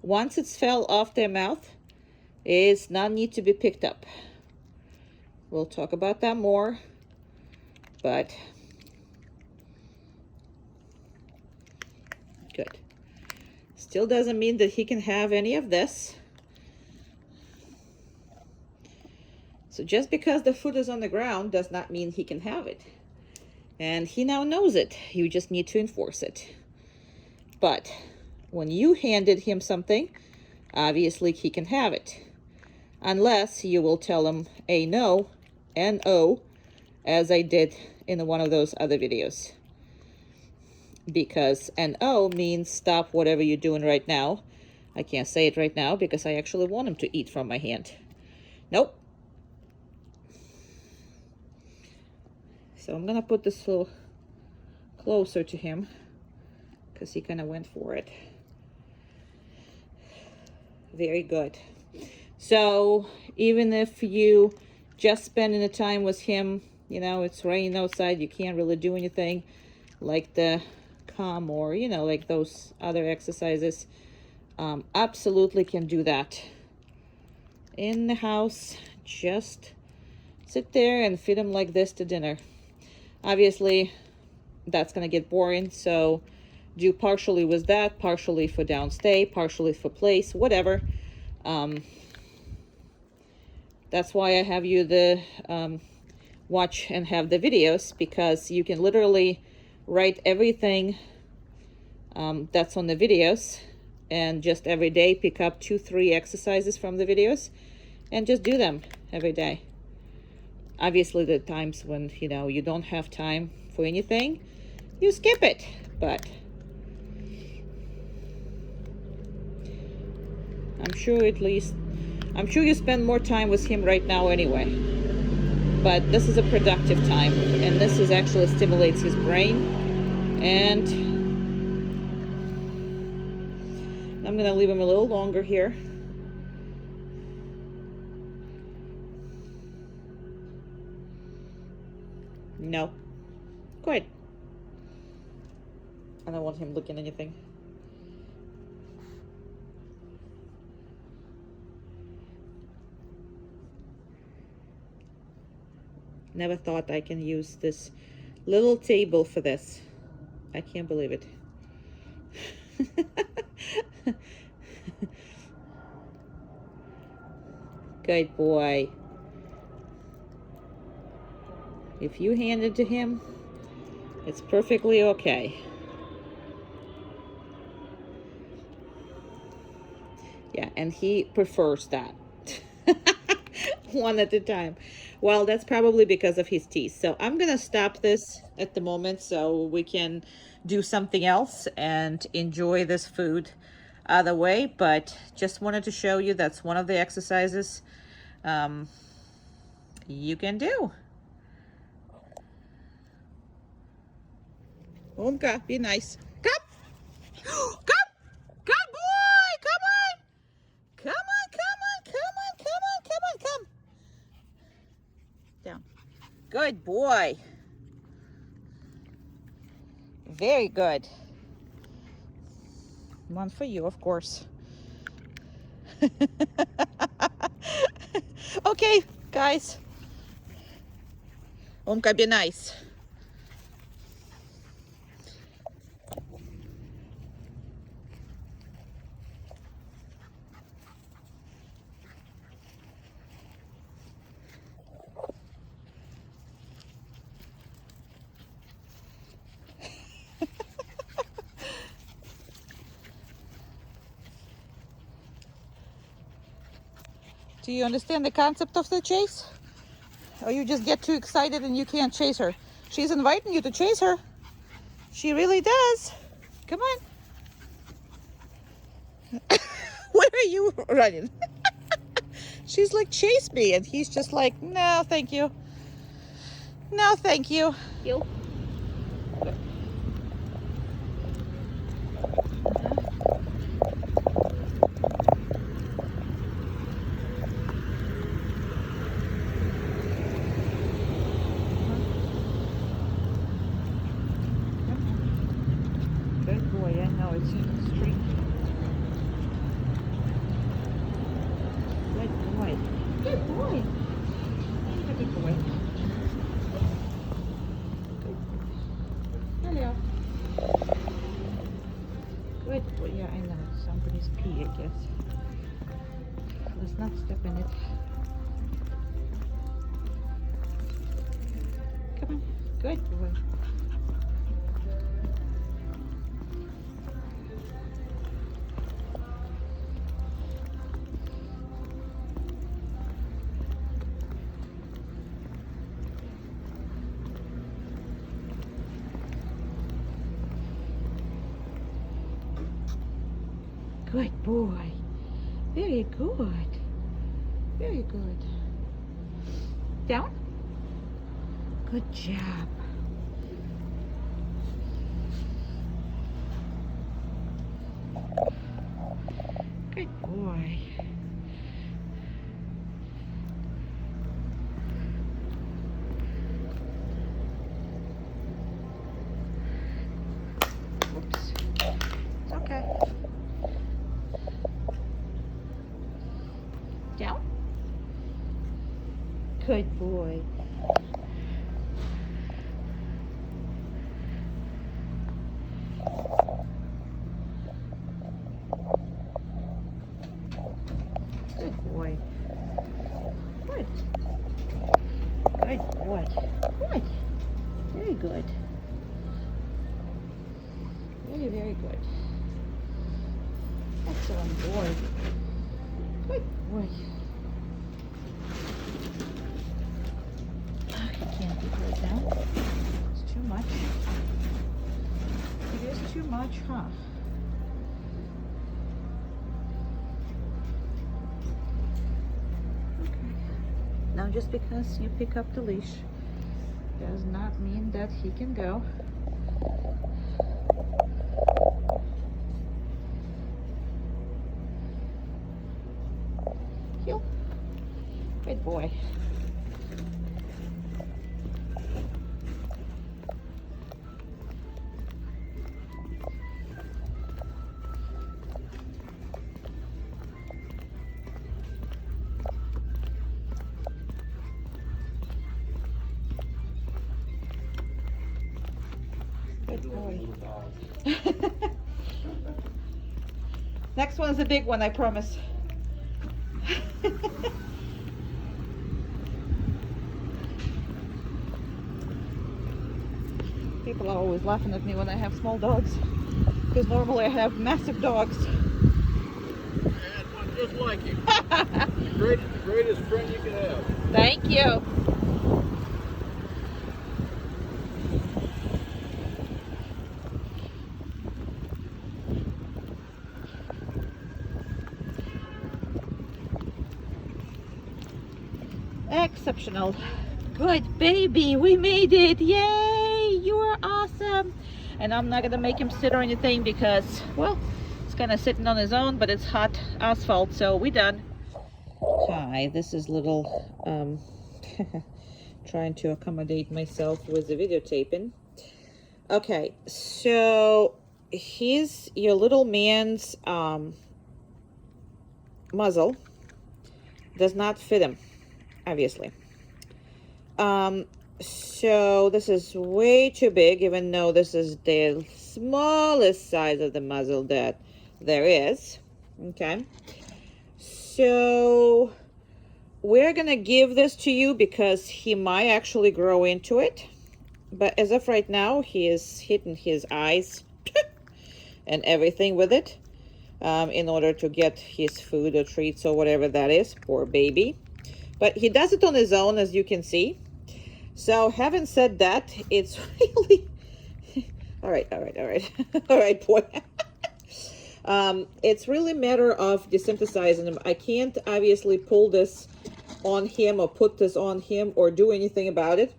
Once it's fell off their mouth, it's not need to be picked up. We'll talk about that more, but good. Still doesn't mean that he can have any of this. So just because the food is on the ground does not mean he can have it. And he now knows it. You just need to enforce it. But when you handed him something, obviously he can have it. Unless you will tell him a no, N-O, as I did in one of those other videos. Because N-O means stop whatever you're doing right now. I can't say it right now because I actually want him to eat from my hand. Nope. So I'm gonna put this a little closer to him because he kind of went for it. Very good. So even if you just spending the time with him, you know, it's raining outside, you can't really do anything like the calm or, you know, like those other exercises, absolutely can do that. In the house, just sit there and feed him like this to dinner. Obviously, that's going to get boring, so do partially with that, partially for downstay, partially for place, whatever. That's why I have you the watch and have the videos, because you can literally write everything that's on the videos and just every day pick up 2-3 exercises from the videos and just do them every day. Obviously, the times when, you know, you don't have time for anything, you skip it. But I'm sure you spend more time with him right now anyway. But this is a productive time, and this is actually stimulates his brain. And I'm gonna leave him a little longer here. No. Good. I don't want him looking anything. Never thought I can use this little table for this. I can't believe it. Good boy. If you hand it to him, it's perfectly okay. Yeah, and he prefers that. One at a time. Well, that's probably because of his teeth. So I'm gonna stop this at the moment so we can do something else and enjoy this food other way. But just wanted to show you that's one of the exercises you can do. Omka, be nice. Come! Come! Come, boy! Come on! Come on, come on, come on, come on, come on, come! Down. Good boy. Very good. One for you, of course. Okay, guys. Omka, be nice. Do you understand the concept of the chase? Or you just get too excited and you can't chase her? She's inviting you to chase her. She really does. Come on. Where are you running? She's like, chase me. And he's just like, no, thank you. No, thank you. You. Good boy. I know it's a street. Good boy. Good boy. Good boy. Hello. Good boy. Yeah, I know. Somebody's pee, I guess. Let's not step in it. Come on. Good boy. Good boy. Very good. Very good. Down. Good job. Good boy. Oops. It's okay. Down. Good boy. Good boy. Good. Good boy. Good. Very good. Very, very good. Excellent boy. Good boy. He can't be right now. It's too much. It is too much, huh? Now, just because you pick up the leash does not mean that he can go. Heel. Good boy. Good boy. Next one's a big one, I promise. People are always laughing at me when I have small dogs, because normally I have massive dogs. I had one just like you. The greatest friend you could have. Thank you. Exceptional. Good baby, we made it. Yay, you are awesome. And I'm not gonna make him sit or anything because, well, he's kind of sitting on his own, but it's hot asphalt, so we done. Hi, this is little trying to accommodate myself with the videotaping. Okay, so here's your little man's muzzle. Does not fit him, obviously. So this is way too big, even though this is the smallest size of the muzzle that there is. Okay, so we're gonna give this to you because he might actually grow into it, but as of right now he is hitting his eyes and everything with it in order to get his food or treats or whatever that is. Poor baby. But he does it on his own, as you can see. So having said that, it's really all right, all right, boy. It's really a matter of desynthesizing him. I can't obviously pull this on him or put this on him or do anything about it,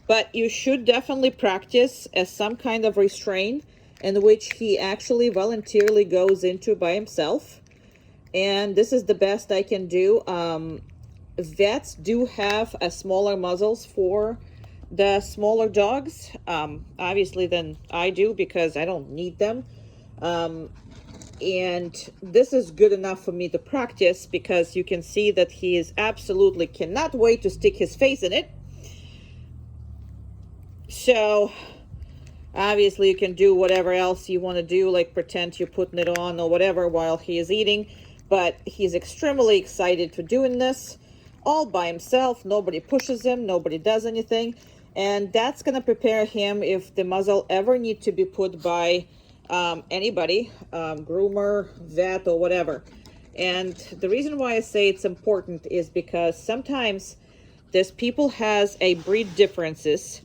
but you should definitely practice as some kind of restraint in which he actually voluntarily goes into by himself. And this is the best I can do. Vets do have smaller muzzles for the smaller dogs, obviously than I do, because I don't need them. And this is good enough for me to practice, because you can see that he is absolutely cannot wait to stick his face in it. So obviously you can do whatever else you want to do, like pretend you're putting it on or whatever while he is eating, but he's extremely excited for doing this all by himself. Nobody pushes him, nobody does anything, and that's going to prepare him if the muzzle ever need to be put by anybody, groomer, vet, or whatever. And the reason why I say it's important is because sometimes this people has a breed differences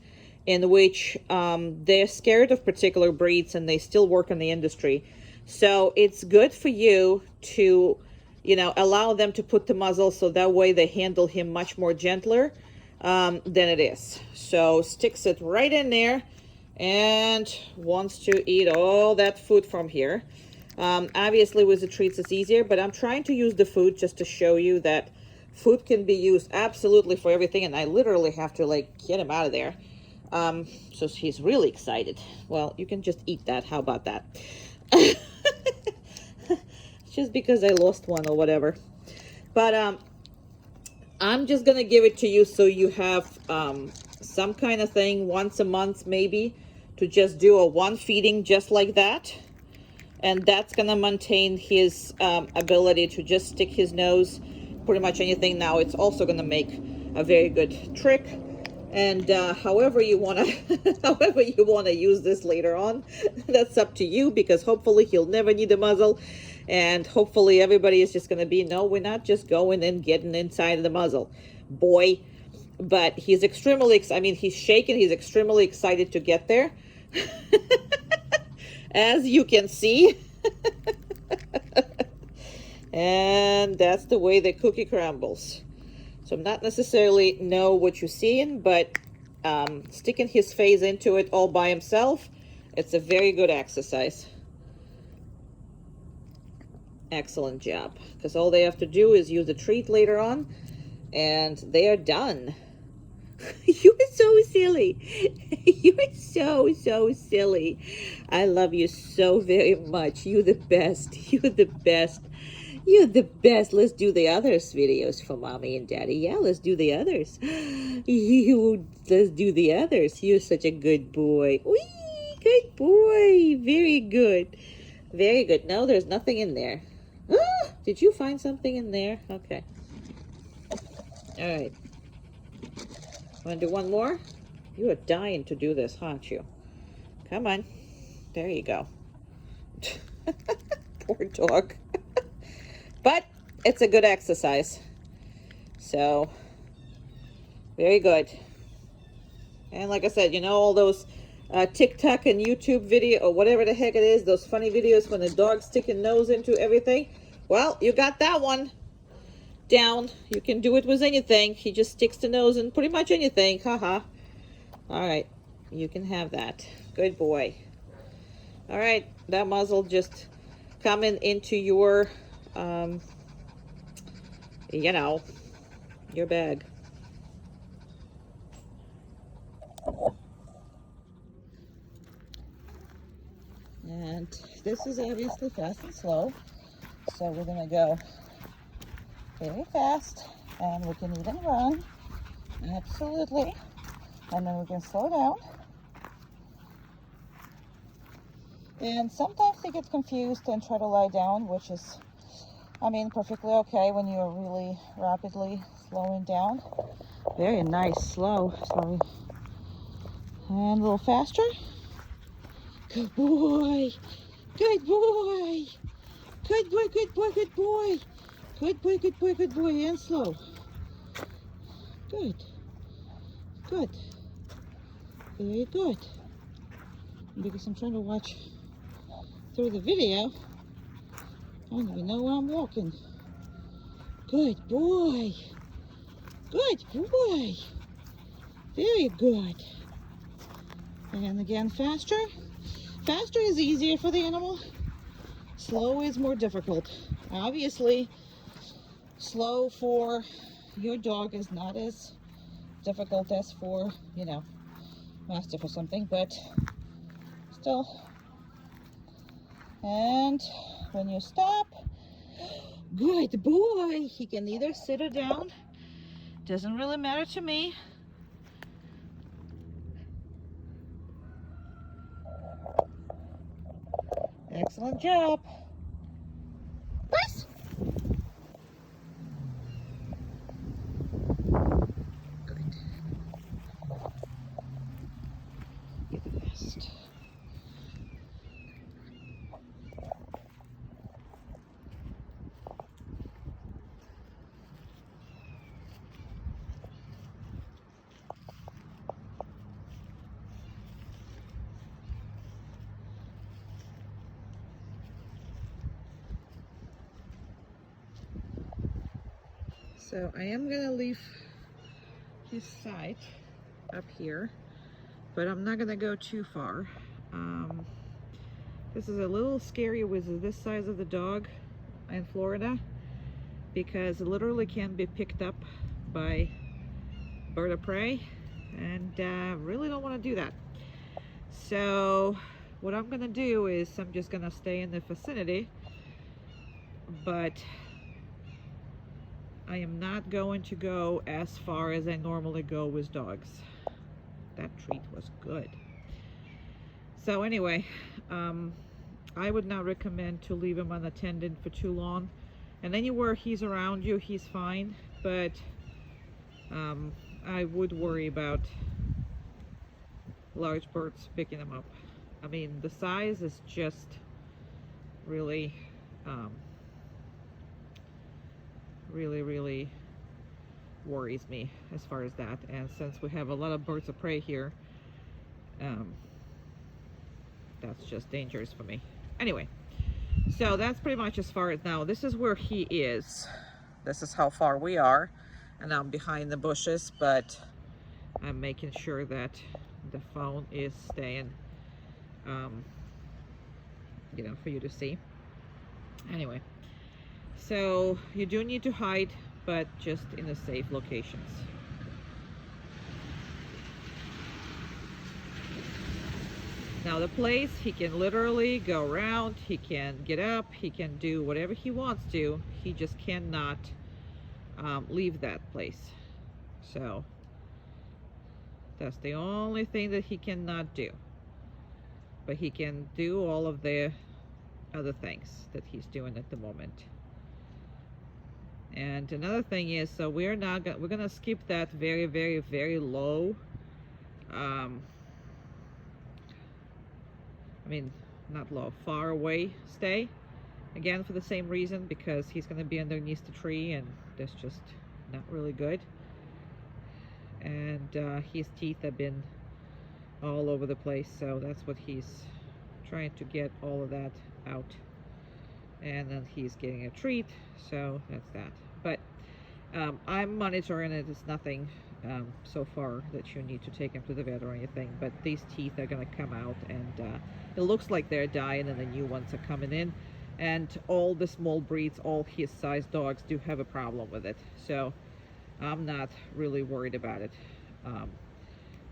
in which they're scared of particular breeds and they still work in the industry. So it's good for you to, you know, allow them to put the muzzle so that way they handle him much more gentler than it is. So sticks it right in there and wants to eat all that food from here. Obviously with the treats it's easier, but I'm trying to use the food just to show you that food can be used absolutely for everything, and I literally have to like get him out of there. So he's really excited. Well, you can just eat that. How about that? Just because I lost one or whatever. But I'm just gonna give it to you so you have some kind of thing once a month maybe to just do a one feeding just like that, and that's gonna maintain his ability to just stick his nose pretty much anything. Now it's also gonna make a very good trick, and however you want to use this later on, that's up to you, because hopefully he'll never need a muzzle. And hopefully everybody is just going to be, no, we're not just going and getting inside of the muzzle, boy. But he's extremely, I mean, he's shaking. He's extremely excited to get there. As you can see. And that's the way the cookie crumbles. So I'm not necessarily know what you're seeing, but sticking his face into it all by himself, it's a very good exercise. Excellent job. Because all they have to do is use a treat later on, and they are done. You are so silly. You are so, so silly. I love you so very much. You're the best. You're the best. You're the best. Let's do the others videos for mommy and daddy. Yeah, let's do the others. Let's do the others. You're such a good boy. Wee, good boy. Very good. Very good. No, there's nothing in there. Did you find something in there? Okay. All right. Want to do one more? You are dying to do this, aren't you? Come on. There you go. Poor dog. But it's a good exercise. So, very good. And like I said, you know, all those TikTok and YouTube video, or whatever the heck it is, those funny videos when the dog's sticking nose into everything. Well, you got that one down. You can do it with anything. He just sticks the nose in pretty much anything. Haha. All right. You can have that. Good boy. All right. That muzzle just coming into your, you know, your bag. And this is obviously fast and slow. So we're going to go very fast, and we can even run. Absolutely. And then we can slow down. And sometimes they get confused and try to lie down, which is, I mean, perfectly okay when you're really rapidly slowing down. Very nice, slow, sorry. And a little faster. Good boy. Good boy. Good boy, good boy, good boy. Good boy, good boy, good boy, and slow. Good. Good. Very good. Because I'm trying to watch through the video. I don't even know where I'm walking. Good boy. Good boy. Very good. And again, faster. Faster is easier for the animal. Slow is more difficult. Obviously, slow for your dog is not as difficult as for, you know, Mastiff or something, but still. And when you stop, good boy. He can either sit or down. Doesn't really matter to me. Excellent job. Nice. Good. You're the best. So I am gonna leave his side up here, but I'm not gonna go too far. This is a little scary with this size of the dog in Florida, because it literally can be picked up by bird of prey, and really don't want to do that. So what I'm gonna do is I'm just gonna stay in the vicinity, but I am not going to go as far as I normally go with dogs. That treat was good. So anyway, I would not recommend to leave him unattended for too long. And anywhere he's around you, he's fine. But I would worry about large birds picking him up. I mean, the size is just really, really worries me as far as that. And since we have a lot of birds of prey here, that's just dangerous for me. Anyway, so that's pretty much as far as now. This is where he is. This is how far we are. and I'm behind the bushes, but I'm making sure that the phone is staying, you know, for you to see. Anyway, so you do need to hide, but just in the safe locations. Now the place, he can literally go around, he can get up, he can do whatever he wants to. He just cannot leave that place. So that's the only thing that he cannot do. But he can do all of the other things that he's doing at the moment. And another thing is, so we're gonna skip that very, very, very low, I mean, not low, far away stay. Again, for the same reason, because he's gonna be underneath the tree and that's just not really good. And his teeth have been all over the place, so that's what he's trying to get all of that out. And then he's getting a treat, so that's that. But I'm monitoring it. It's nothing so far that you need to take him to the vet or anything, but these teeth are gonna come out, and it looks like they're dying and the new ones are coming in. And all the small breeds, all his size dogs do have a problem with it, so I'm not really worried about it.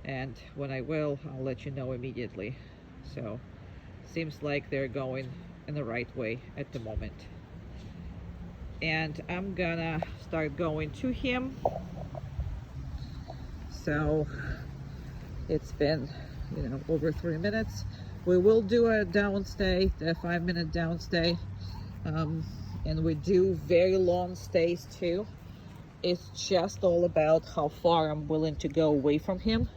And when I will, I'll let you know immediately. So seems like they're going in the right way at the moment. And I'm gonna start going to him. So it's been, you know, over 3 minutes. We will do a downstay, a 5-minute downstay, and we do very long stays too. It's just all about how far I'm willing to go away from him.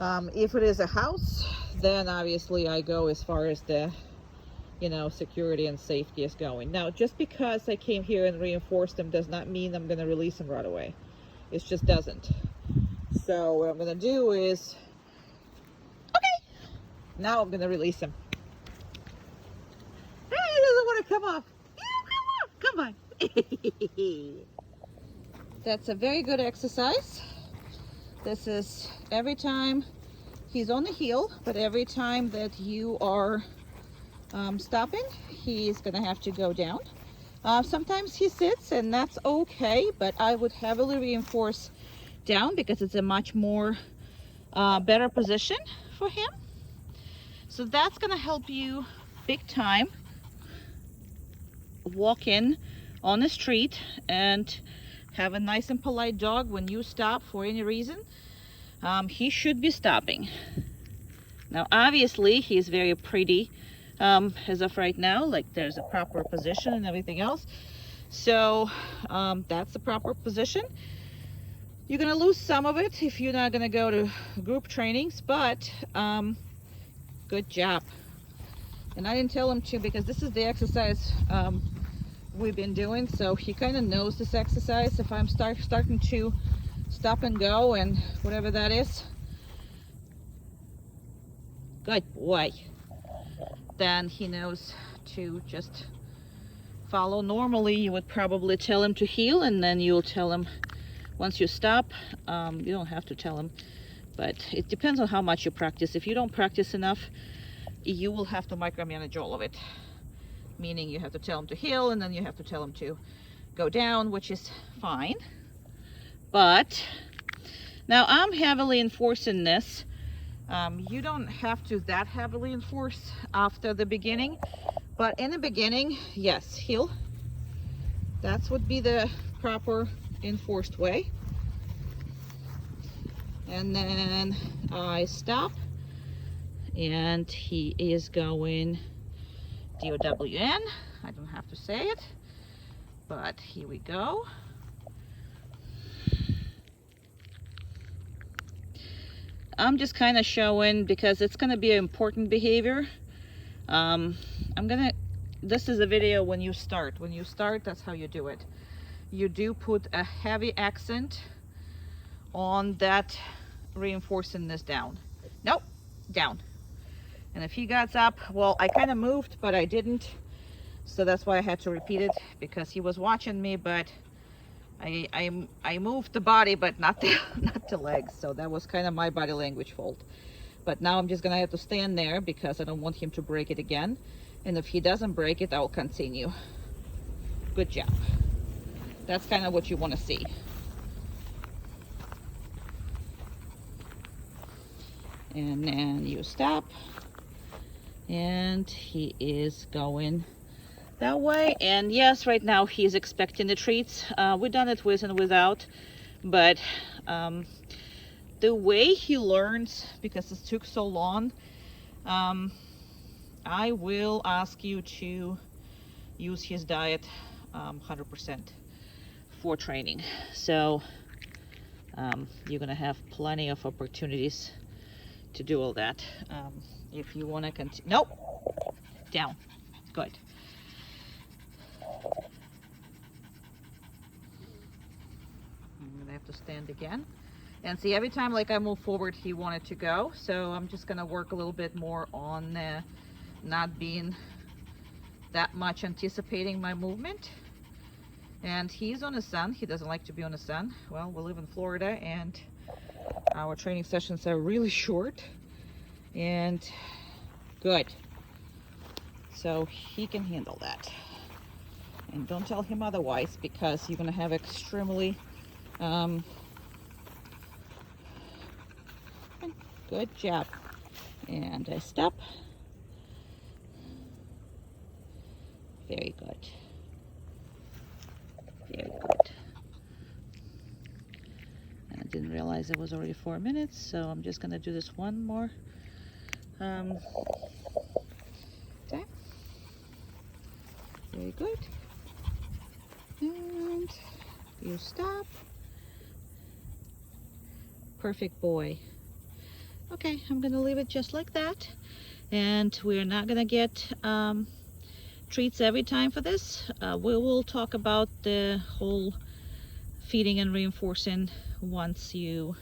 If it is a house, then obviously I go as far as the, you know, security and safety is going. Now, just because I came here and reinforced him does not mean I'm gonna release him right away. It just doesn't. So what I'm gonna do is, okay, now I'm gonna release him. Hey, he doesn't want to come off. Come on. That's a very good exercise. This is every time he's on the heel, but every time that you are stopping, he's gonna have to go down. Sometimes he sits, and that's okay, but I would heavily reinforce down because it's a much more better position for him. So that's gonna help you big time walk in on the street and have a nice and polite dog when you stop for any reason. He should be stopping. Now obviously he's very pretty as of right now, like there's a proper position and everything else. So that's the proper position. You're gonna lose some of it if you're not gonna go to group trainings, but good job. And I didn't tell him to because this is the exercise we've been doing, so he kind of knows this exercise. If I'm starting to stop and go and whatever that is, good boy, then he knows to just follow. Normally you would probably tell him to heel, and then you'll tell him once you stop. You don't have to tell him, but it depends on how much you practice. If you don't practice enough, you will have to micromanage all of it, meaning you have to tell him to heel and then you have to tell him to go down, which is fine. But now I'm heavily enforcing this. You don't have to that heavily enforce after the beginning, but in the beginning, yes, heel. That would be the proper enforced way. And then I stop, and he is going DOWN. I don't have to say it, but here we go. I'm just kind of showing because it's going to be an important behavior. This is a video when you start. When you start, that's how you do it. You do put a heavy accent on that, reinforcing this down. Nope, down. And if he got up, well, I kind of moved, but I didn't. So that's why I had to repeat it, because he was watching me, but I moved the body, but not the not the legs. So that was kind of my body language fault. But now I'm just gonna have to stand there because I don't want him to break it again. And if he doesn't break it, I'll continue. Good job. That's kind of what you want to see. And then you stop. And he is going that way. And yes, right now he's expecting the treats. We've done it with and without, but the way he learns, because it took so long, I will ask you to use his diet 100% for training. So you're gonna have plenty of opportunities to do all that. If you want to continue, nope, down, good. I'm gonna have to stand again. And see, every time like I move forward, he wanted to go. So I'm just gonna work a little bit more on not being that much anticipating my movement. And he's on the sun. He doesn't like to be on the sun. Well, we live in Florida and our training sessions are really short. And good. So he can handle that. And don't tell him otherwise, because you're gonna have extremely good job. And I stop. Very good. Very good. And I didn't realize it was already 4 minutes, so I'm just gonna do this one more time. Very good. And you stop. Perfect boy. Okay, I'm gonna leave it just like that. And we're not gonna get treats every time for this. We will talk about the whole feeding and reinforcing once you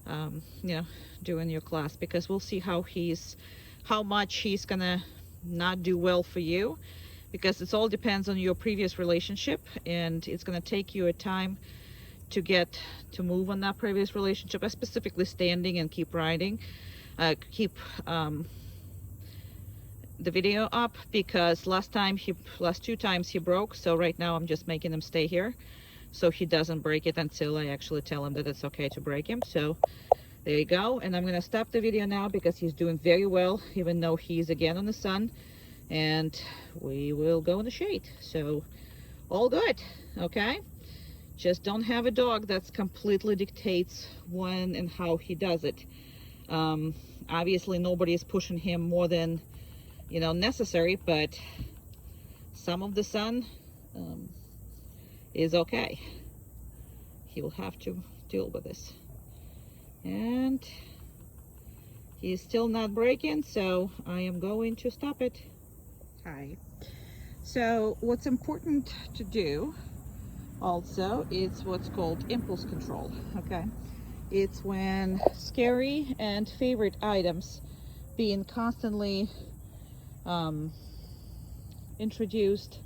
know, during your class, because we'll see how much he's gonna not do well for you, because it all depends on your previous relationship, and it's gonna take you a time to get to move on that previous relationship. Specifically standing and keep riding, keep the video up, because last 2 times he broke. So right now I'm just making him stay here so he doesn't break it until I actually tell him that it's okay to break him. So there you go. And I'm gonna stop the video now because he's doing very well, even though he's again on the sun, and we will go in the shade. So all good. Okay, just don't have a dog that's completely dictates when and how he does it. Obviously nobody is pushing him more than, you know, necessary, but some of the sun is okay. He will have to deal with this. And he's still not breaking, so I am going to stop it. Hi. So what's important to do also is what's called impulse control. Okay, it's when scary and favorite items being constantly introduced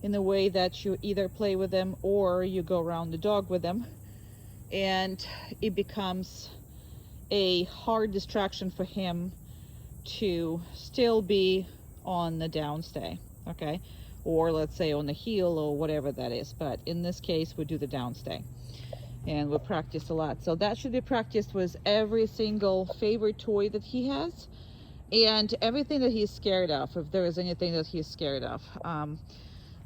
in a way that you either play with them or you go around the dog with them, and it becomes a hard distraction for him to still be on the downstay, okay, or let's say on the heel or whatever that is. But in this case we do the downstay, and we practice a lot. So that should be practiced with every single favorite toy that he has, and everything that he's scared of, if there is anything that he's scared of.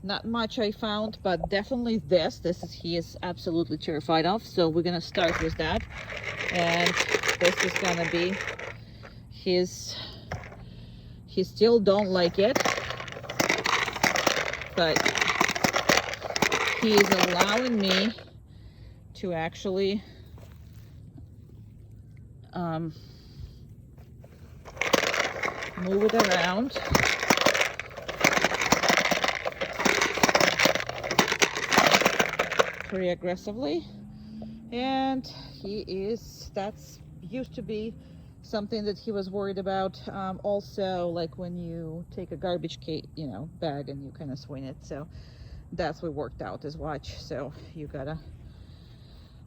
Not much I found, but definitely this is he is absolutely terrified of. So we're gonna start with that, and this is gonna be his. He still don't like it, but he is allowing me to actually move it around. Pretty aggressively, and that's used to be something that he was worried about. Also, like when you take a garbage bag and you kind of swing it. So that's what worked out, his watch. So you gotta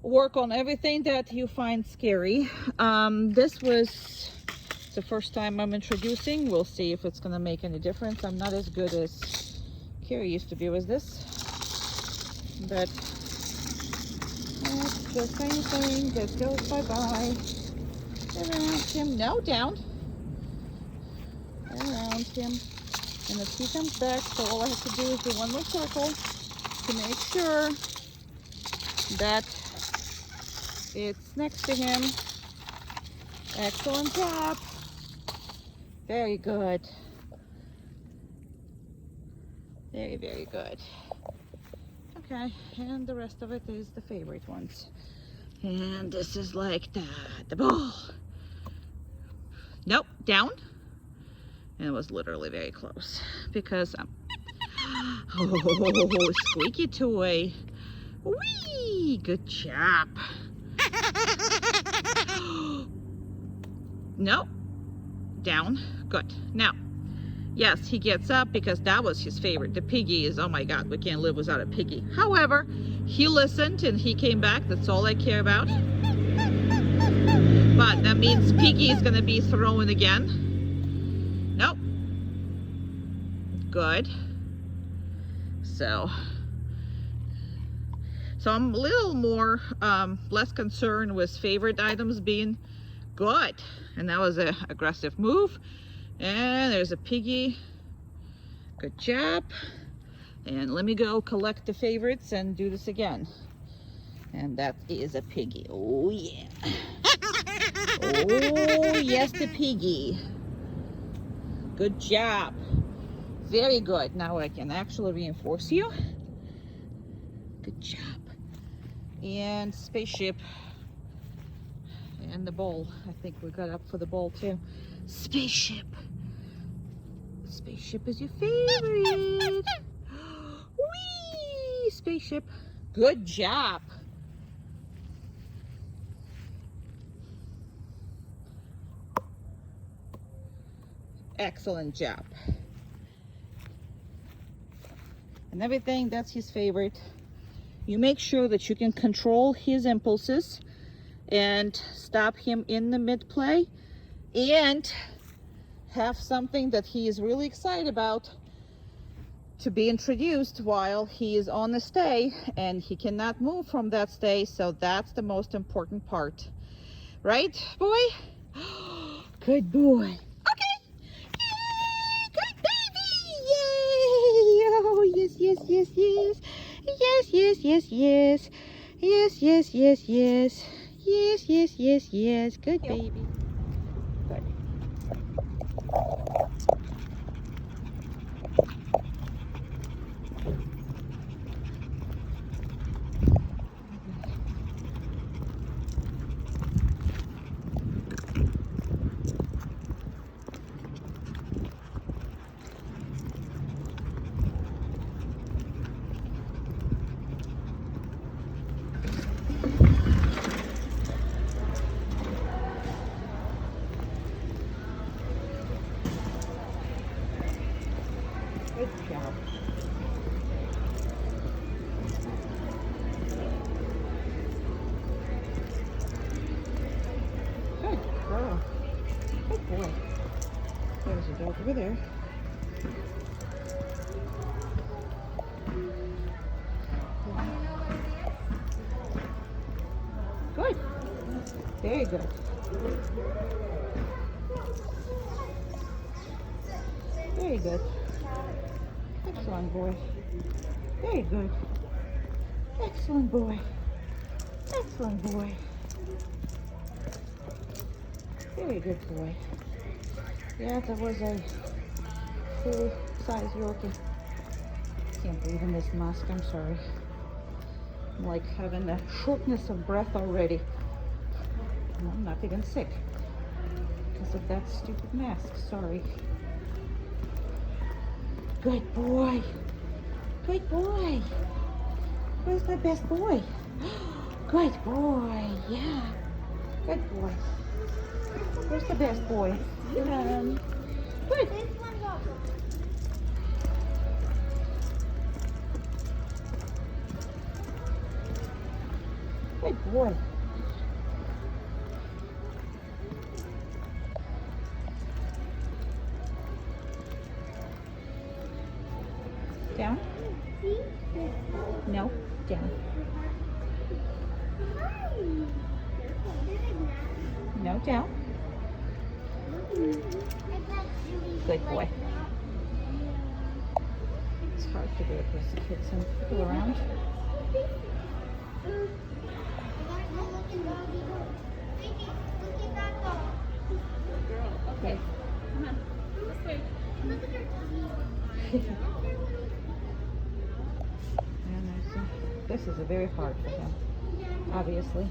work on everything that you find scary. This was the first time I'm introducing. We'll see if it's gonna make any difference. I'm not as good as Carrie used to be with this, but it's the same thing that goes bye-bye. Around him, no, down. Around him. And if he comes back, so all I have to do is do one more circle to make sure that it's next to him. Excellent job. Very good. Very, very good. Okay, and the rest of it is the favorite ones. And this is like that. The ball. Nope, down. And it was literally very close because oh, squeaky toy. Whee! Good job. No, down. Good. Now, yes, he gets up because that was his favorite. The piggy is, oh my God, we can't live without a piggy. However, he listened and he came back. That's all I care about. But that means piggy is gonna be thrown again. Nope. Good. So I'm a little more, less concerned with favorite items being good. And that was an aggressive move. And there's a piggy. Good job. And let me go collect the favorites and do this again. And that is a piggy. Oh yeah. Oh yes, the piggy. Good job. Very good. Now I can actually reinforce you. Good job. And spaceship. And the ball. I think we got up for the ball too. Spaceship. Spaceship is your favorite. Whee! Spaceship. Good job. Excellent job. And everything that's his favorite. You make sure that you can control his impulses and stop him in the mid-play and have something that he is really excited about to be introduced while he is on the stay, and he cannot move from that stay. So that's the most important part, right, boy? Good boy. Yes, yes, yes, yes. Yes, yes, yes, yes. Yes, yes, yes, yes. Yes, yes, yes, yes. Good baby. Good. Good job. Good girl. Good boy. There's a dog over there. Good. Very good. Very good. Excellent boy. Very good. Excellent boy. Excellent boy. Very good boy. Yeah, that was a full-size Yorkie. Can't breathe in this mask, I'm sorry. I'm like having a shortness of breath already. And I'm not even sick because of that stupid mask, sorry. Good boy. Good boy. Where's my best boy? Good boy. Yeah. Good boy. Where's the best boy? Good. Good boy. Down? No, down. No, down. Good boy. It's hard to get across the kids and people around. Okay. Come on. This way. Look at her tummy. This is a very hard for him, obviously.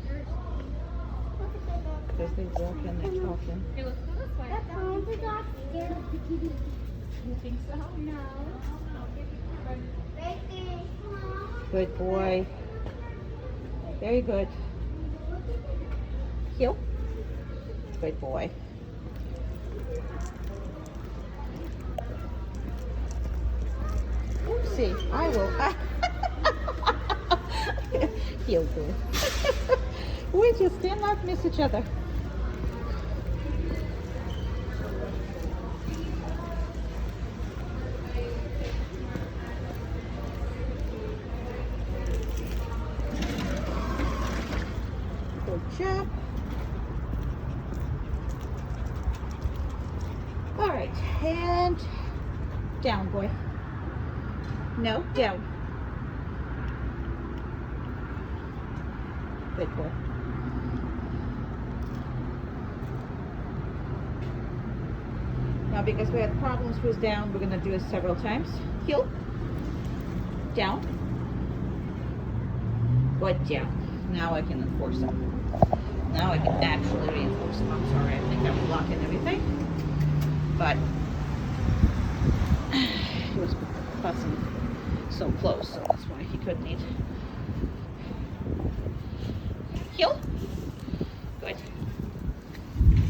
Because they walk in, they talk in. Here, let's go this way. Oh, the dog's scared of the kitty. You think so? No. Right there. Good boy. Very good. Heel. Good boy. Oopsie, I will. Heel good. We just cannot miss each other. Good job. All right, and down, boy. No, down. Good boy. Now, because we had problems with down, we're going to do it several times. Heel. Down. Good down. Now I can enforce them. Now I can actually reinforce them. I'm sorry, I think I'm blocking everything. But he was fussing so close, so that's why he couldn't eat. Heel. Good.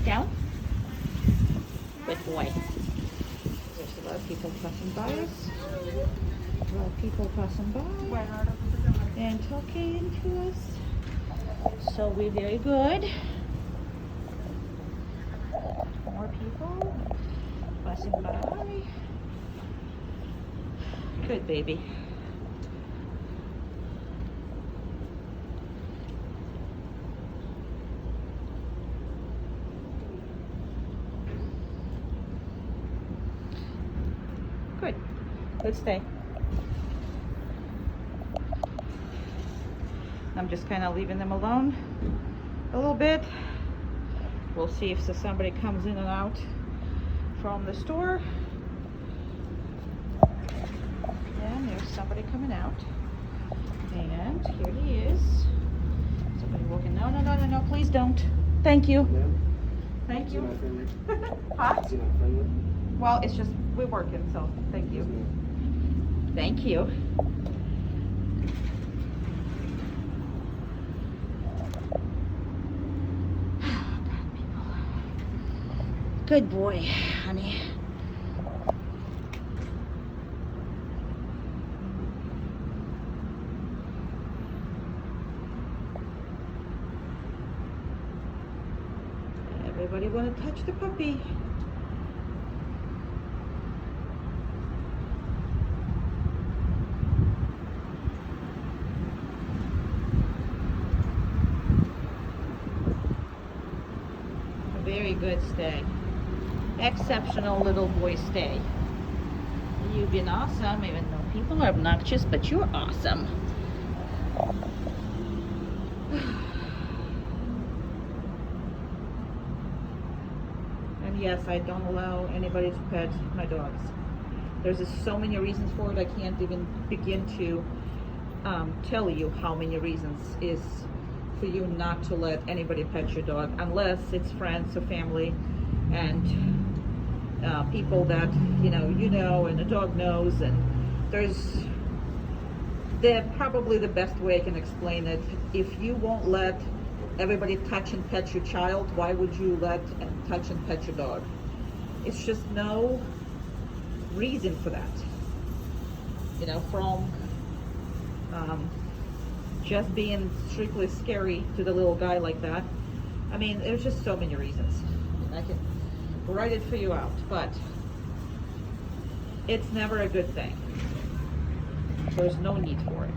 Down. Good boy. There's a lot of people passing by us. A lot of people passing by and talking to us. So we're very good. More people passing by. Good baby. Good. Good stay. I'm just kind of leaving them alone a little bit. We'll see if somebody comes in and out from the store. And there's somebody coming out. And here he is. Somebody walking. No, no, no, no, no, please don't. Thank you. Thank you. Huh? Well, it's just, we're working, so thank you. Thank you. Good boy, honey. Everybody want to touch the puppy. A very good stay. Exceptional little boy stay. You've been awesome, even though people are obnoxious, but you're awesome. And yes, I don't allow anybody to pet my dogs. There's just so many reasons for it. I can't even begin to tell you how many reasons is for you not to let anybody pet your dog, unless it's friends or family and people that you know and the dog knows. And they're probably the best way I can explain it. If you won't let everybody touch and pet your child, why would you let touch and pet your dog? It's just no reason for that. From just being strictly scary to the little guy like that. I mean, there's just so many reasons. I can write it for you out, but it's never a good thing. There's no need for it.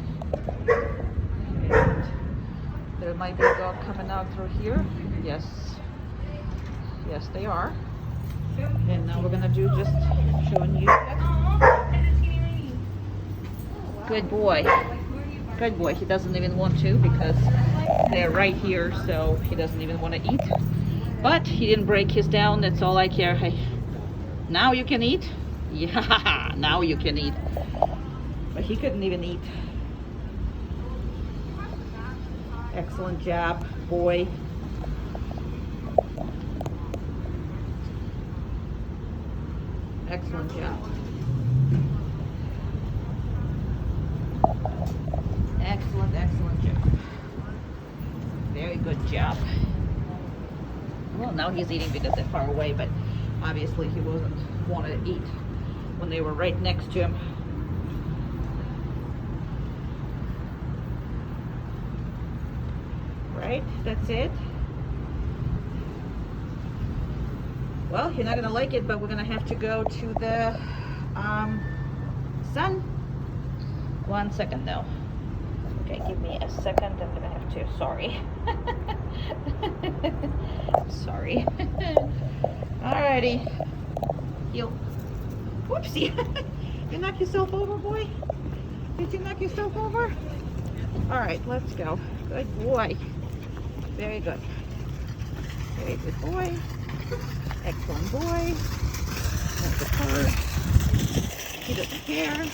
And there might be a dog coming out through here. Yes. Yes, they are. And now we're gonna do just showing you. Good boy. Good boy. He doesn't even want to because they're right here, so he doesn't even want to eat. But he didn't break his down. That's all I care. Hey, now you can eat. Yeah, now you can eat. But he couldn't even eat. Excellent job, boy. Excellent job. Excellent, excellent job. Very good job. Well, now he's eating because they're far away, but obviously he wasn't wanting to eat when they were right next to him. Right, that's it. Well, you're not gonna like it, but we're gonna have to go to the sun. 1 second though. Okay, give me a second. I'm gonna have to. Sorry. Sorry. Alrighty. You. Whoopsie. You knock yourself over, boy? Did you knock yourself over? Alright, let's go. Good boy. Very good. Very good boy. Excellent boy. That's the card. He doesn't care.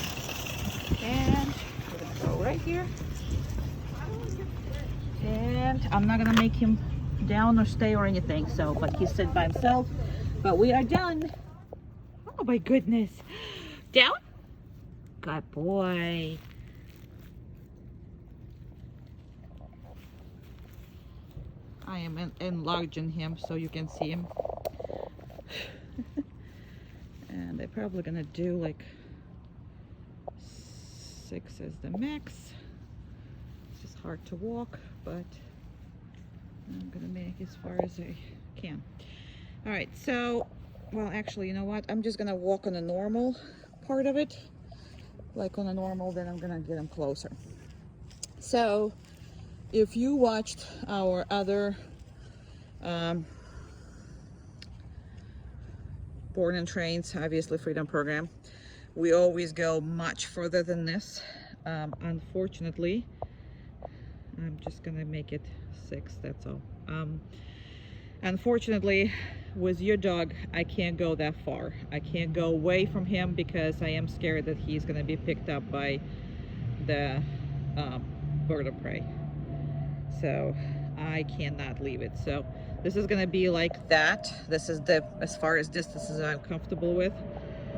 And we're going to go right here. And I'm not going to make him down or stay or anything. So, but he's sitting by himself. But we are done. Oh my goodness. Down? Good boy. I am enlarging him so you can see him. And they're probably gonna do like 6 as the max. It's just hard to walk, but I'm gonna make as far as I can. All right, so, well, actually, you know what? I'm just gonna walk on the normal part of it. Like on a normal, then I'm gonna get him closer. So, if you watched our other Born and Trains, obviously Freedom Program, we always go much further than this. Unfortunately, I'm just gonna make it 6, that's all. Unfortunately, with your dog, I can't go that far. I can't go away from him because I am scared that he's gonna be picked up by the bird of prey. So I cannot leave it. So this is gonna be like that. This is the as far as distances I'm comfortable with,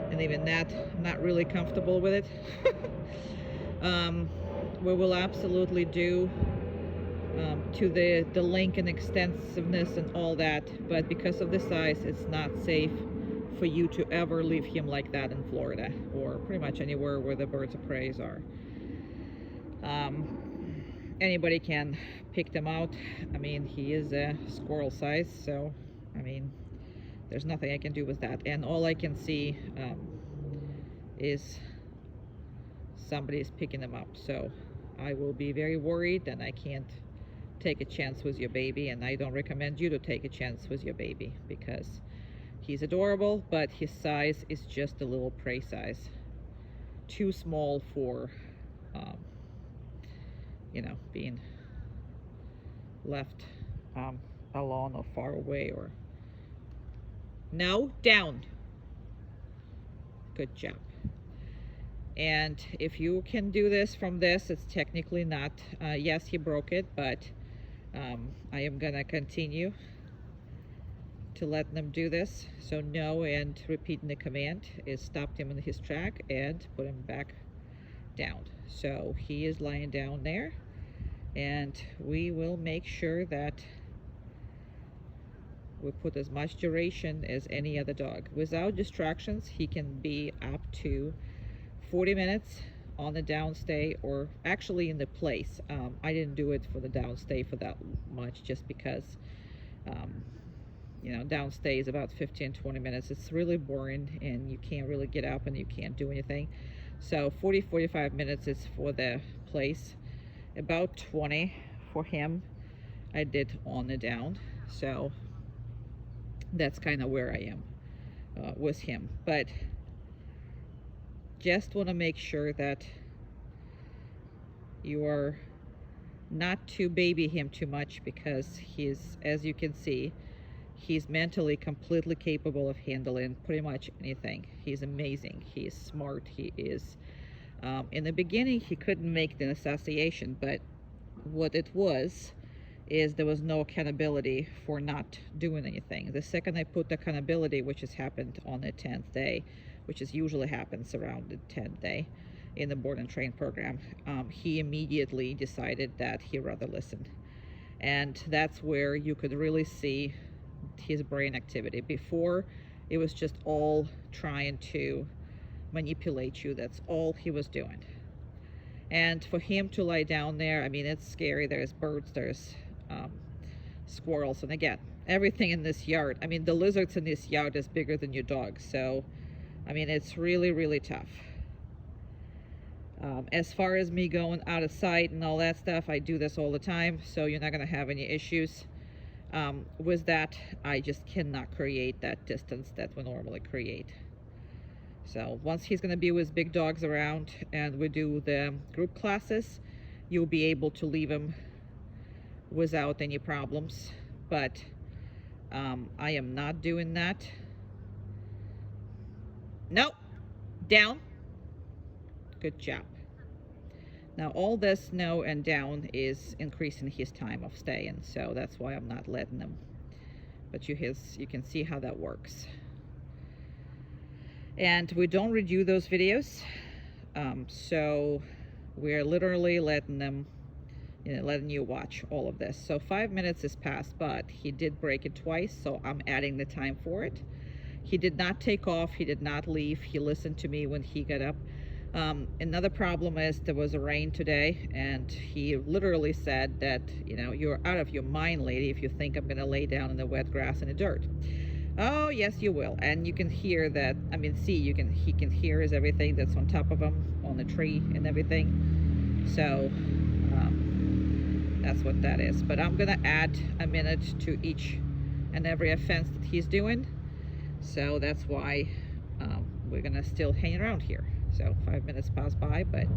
and even that I'm not really comfortable with it. We will absolutely do to the length and extensiveness and all that, but because of the size, it's not safe for you to ever leave him like that in Florida or pretty much anywhere where the birds of prey are. Anybody can pick them out. I mean, he is a squirrel size, so I mean, there's nothing I can do with that. And all I can see is somebody's picking them up. So I will be very worried, and I can't take a chance with your baby, and I don't recommend you to take a chance with your baby because he's adorable, but his size is just a little prey size. Too small for you know, being left alone or far away. Or no, down. Good job. And if you can do this from this, it's technically not, yes, he broke it, but I am gonna continue to let them do this. So no, and repeating the command is stop him in his track and put him back down. So he is lying down there, and we will make sure that we put as much duration as any other dog. Without distractions, he can be up to 40 minutes on the downstay or actually in the place. I didn't do it for the downstay for that much, just because you know, downstay is about 15-20 minutes. It's really boring and you can't really get up and you can't do anything. So 40-45 minutes is for the place, about 20 for him. I did on the down, so that's kind of where I am with him. But just want to make sure that you are not to baby him too much, because he's, as you can see, he's mentally completely capable of handling pretty much anything. He's amazing. He's smart. He is in the beginning he couldn't make the association, but what it was is there was no accountability for not doing anything. The second I put the accountability, which has happened on the 10th day, which is usually happens around the 10th day in the board and train program, he immediately decided that he'd rather listen. And that's where you could really see his brain activity. Before, it was just all trying to manipulate you. That's all he was doing. And for him to lie down there, I mean, it's scary. There's birds, there's squirrels, and again, everything in this yard. I mean, the lizards in this yard is bigger than your dog, so I mean, it's really, really tough. As far as me going out of sight and all that stuff, I do this all the time, so you're not going to have any issues with that. I just cannot create that distance that we normally create. So once he's going to be with big dogs around and we do the group classes, you'll be able to leave him without any problems. But I am not doing that. Nope. Down. Good job. Now all this no and down is increasing his time of staying, so that's why I'm not letting him. But you can see how that works. And we don't review those videos, so we're literally letting them, you know, letting you watch all of this. So 5 minutes has passed, but he did break it twice, so I'm adding the time for it. He did not take off, he did not leave, he listened to me when he got up. Another problem is there was a rain today, and he literally said that, you know, you're out of your mind, lady, if you think I'm gonna lay down in the wet grass and the dirt. Oh yes, you will. And you can hear that, I mean, see, he can hear is everything that's on top of him, on the tree and everything. So that's what that is. But I'm gonna add a minute to each and every offense that he's doing, so that's why we're gonna still hang around here. So 5 minutes passed by, but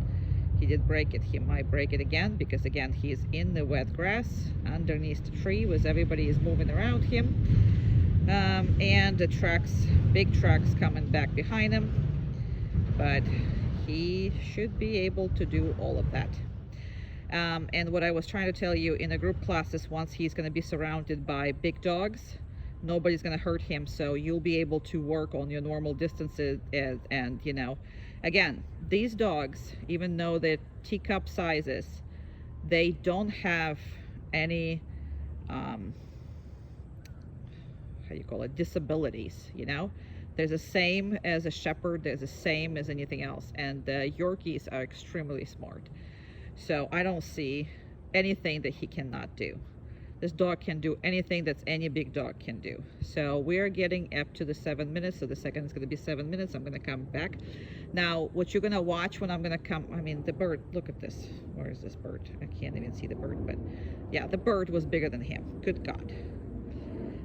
he did break it. He might break it again, because again, he's in the wet grass underneath the tree as everybody is moving around him. And the trucks, big trucks coming back behind him, but he should be able to do all of that. And what I was trying to tell you, in the group classes, once he's going to be surrounded by big dogs, nobody's going to hurt him, so you'll be able to work on your normal distances. And you know, again, these dogs, even though they're teacup sizes, they don't have any how you call it, disabilities. You know, there's the same as a shepherd, there's the same as anything else, and the Yorkies are extremely smart, so I don't see anything that he cannot do. This dog can do anything that any big dog can do. So we're getting up to the 7 minutes, so the second is going to be 7 minutes. I'm going to come back. Now what you're going to watch when I'm going to come, I mean, the bird, look at this. Where is this bird? I can't even see the bird, but yeah, the bird was bigger than him. Good God.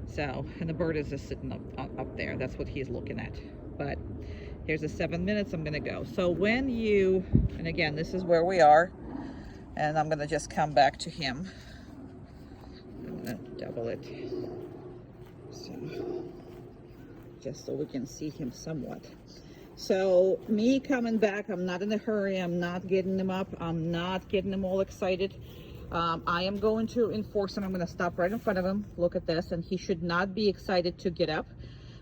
So, and the bird is just sitting up there. That's what he's looking at. But here's the 7 minutes. I'm going to go. So when you, and again, this is where we are, and I'm going to just come back to him. I'm going to double it, so just so we can see him somewhat. So me coming back, I'm not in a hurry. I'm not getting them up. I'm not getting them all excited. I am going to enforce him. I'm going to stop right in front of him. Look at this. And he should not be excited to get up,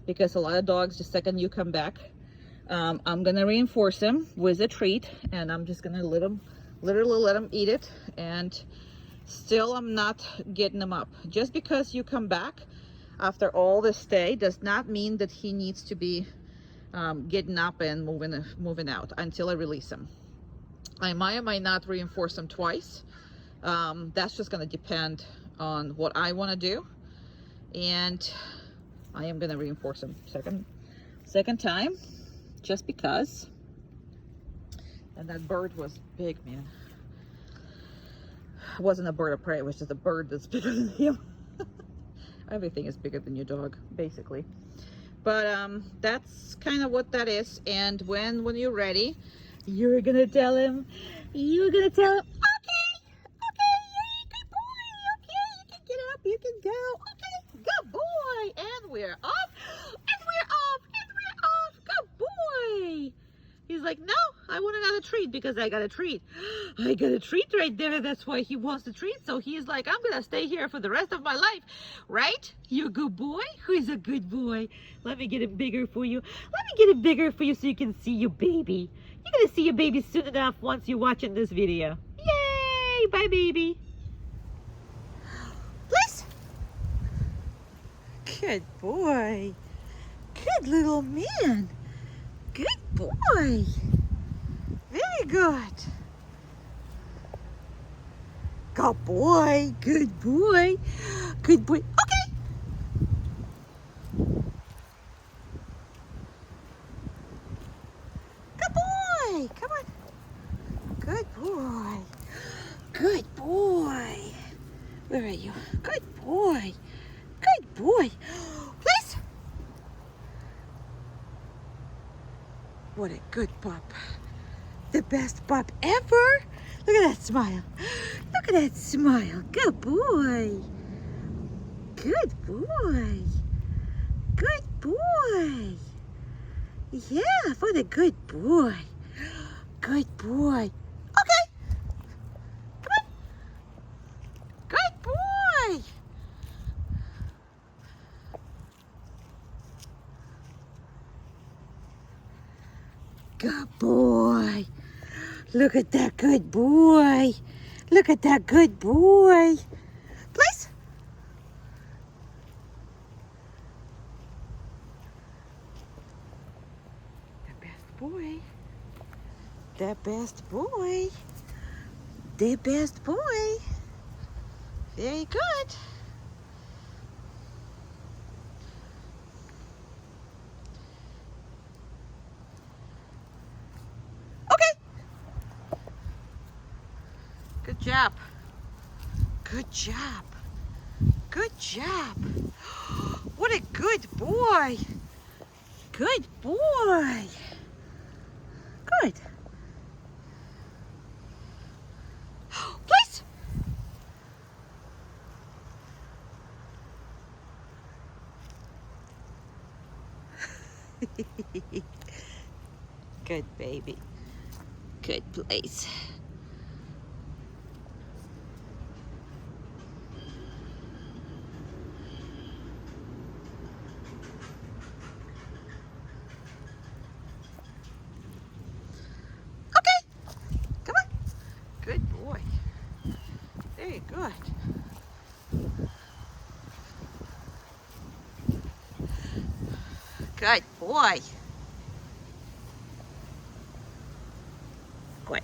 because a lot of dogs, the second you come back, I'm going to reinforce him with a treat, and I'm just going to literally let him eat it. And still, I'm not getting him up. Just because you come back after all this stay does not mean that he needs to be getting up and moving out until I release him. I might or might not reinforce them twice. That's just going to depend on what I want to do. And I am going to reinforce them second time, just because. And that bird was big, man. It wasn't a bird of prey, it was just a bird that's bigger than him. Everything is bigger than your dog, basically. But that's kind of what that is. And when you're ready, you're gonna tell him, okay, good boy, okay, you can get up, you can go, okay, good boy, and we're off, and we're off, and we're off, good boy. He's like, no, I want another treat because I got a treat. I got a treat right there. That's why he wants the treat. So he's like, I'm going to stay here for the rest of my life. Right? You a good boy? Who's a good boy? Let me get it bigger for you. Let me get it bigger for you so you can see your baby. You're going to see your baby soon enough once you're watching this video. Yay! Bye, baby. Please. Good boy. Good little man. Good boy. Very good. Good boy. Good boy. Good boy. Okay. Good boy. Come on. Good boy. Good boy. Where are you? Good boy. Good boy. Please. What a good pup. The best pup ever. Look at that smile. Look at that smile. Good boy. Good boy. Good boy. Yeah, what a good boy. Good boy. Okay. Come on. Good boy. Good boy. Look at that good boy. Look at that good boy. Please. The best boy. The best boy. The best boy. Very good. Okay. Good job. Good job. Good job. What a good boy. Good boy. Good. Please. Good baby. Good place. Good boy. Very good. Good boy. Good.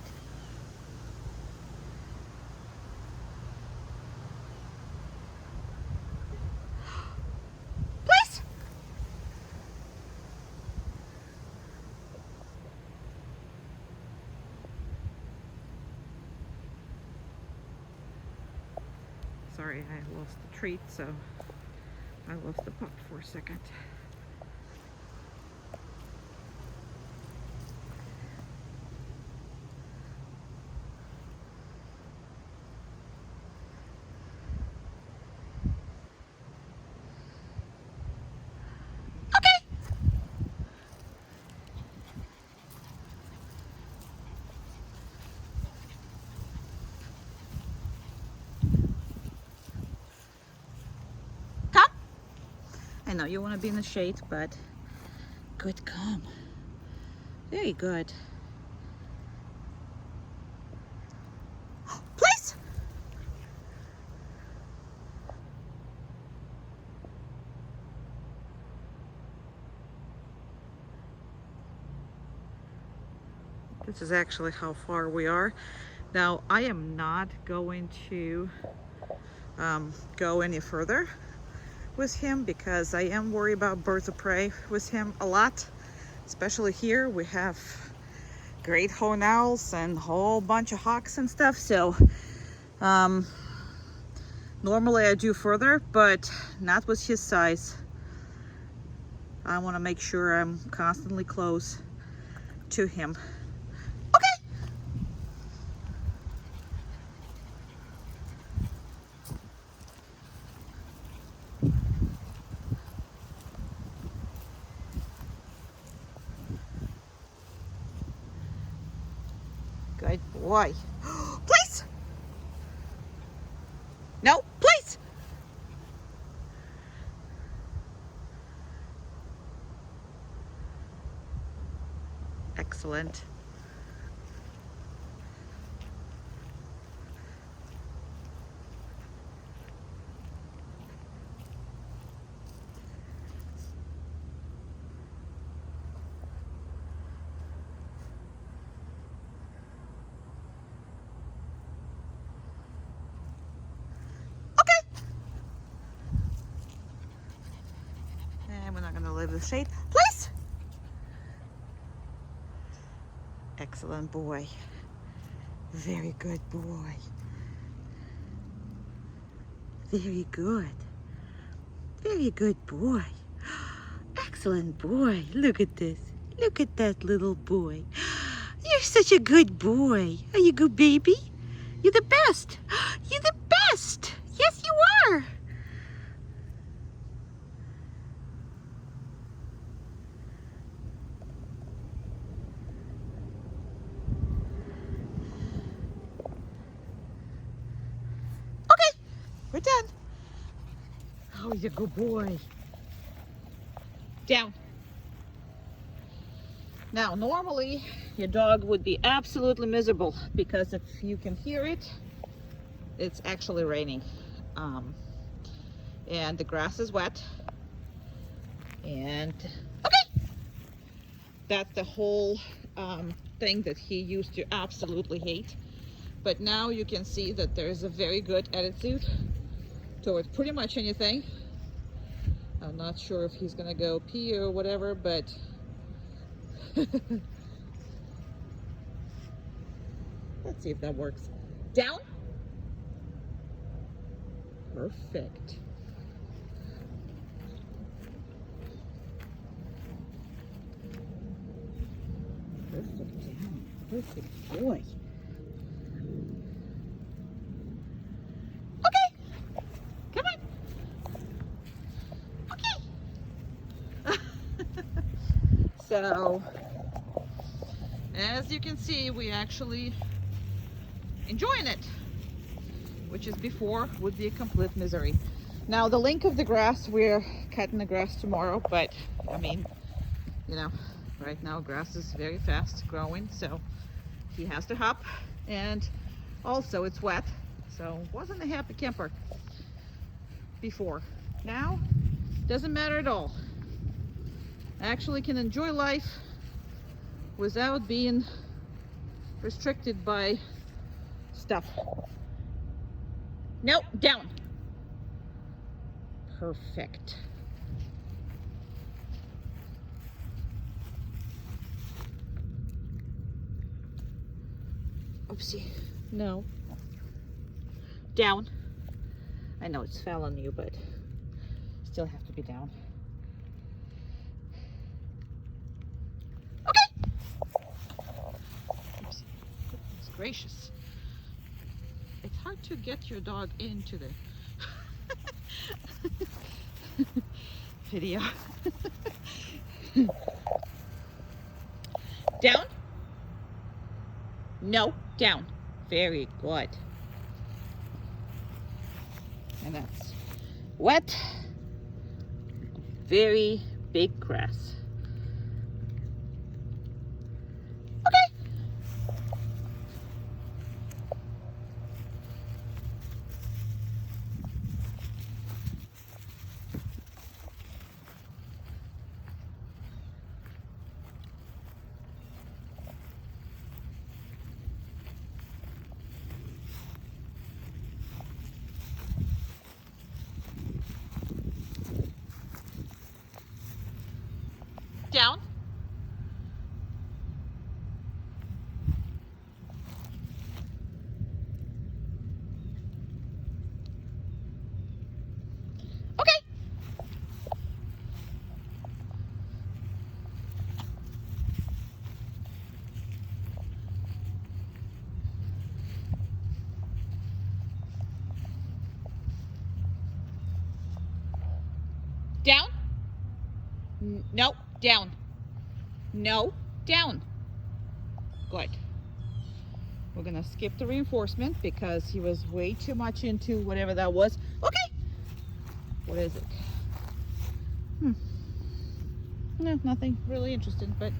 Please. Sorry, I lost the treat, so I lost the pup for a second. I know you want to be in the shade, but good calm. Very good. Please. This is actually how far we are. Now, I am not going to go any further with him because I am worried about birds of prey with him a lot. Especially here, we have great horned owls and a whole bunch of hawks and stuff. So normally I do further, but not with his size. I want to make sure I'm constantly close to him. Okay. Good boy. Please. No, please. Excellent. And we're not going to leave the shade. Please. Excellent boy. Very good boy. Very good. Very good boy. Excellent boy. Look at this. Look at that little boy. You're such a good boy. Are you good, baby? You're the best. You're the best. Yes, you are. Okay, we're done. Oh, you're a good boy. Down. Now, normally your dog would be absolutely miserable because if you can hear it, it's actually raining. And the grass is wet. And okay, that's the whole thing that he used to absolutely hate. But now you can see that there's a very good attitude towards pretty much anything. I'm not sure if he's gonna go pee or whatever, but let's see if that works. Down. Perfect. Perfect down. Perfect boy. Okay. Come on. Okay. So, as you can see, we actually enjoying it, which is before would be a complete misery. Now, the length of the grass, we're cutting the grass tomorrow, but I mean, you know, right now grass is very fast growing, so he has to hop, and also it's wet, so wasn't a happy camper before. Now, doesn't matter at all. Actually can enjoy life without being restricted by stuff. Nope, down. Perfect. Oopsie. No. Down. I know it's fell on you, but still have to be down. Okay. Oopsie. Goodness gracious. It's hard to get your dog into the video. Down? No, down. Very good. And that's wet, very big grass. Okay. Down. Okay. Down. No, down. No, down. Good. We're gonna skip the reinforcement because he was way too much into whatever that was. Okay. What is it? No, nothing really interesting, but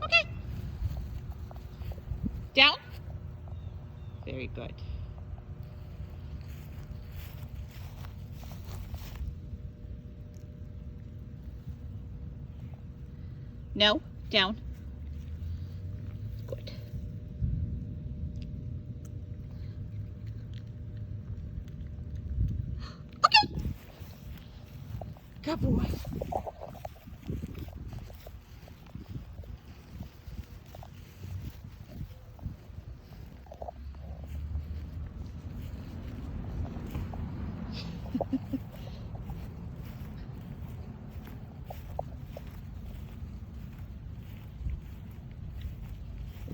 okay. Down. Very good. No, down. Good. Okay. Good boy.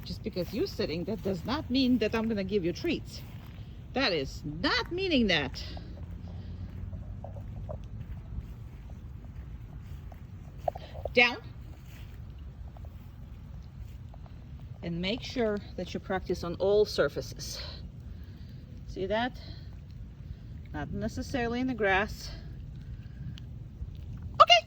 Just because you're sitting, that does not mean that I'm gonna give you treats. That is not meaning that. Down. And make sure that you practice on all surfaces. See that? Not necessarily in the grass. Okay.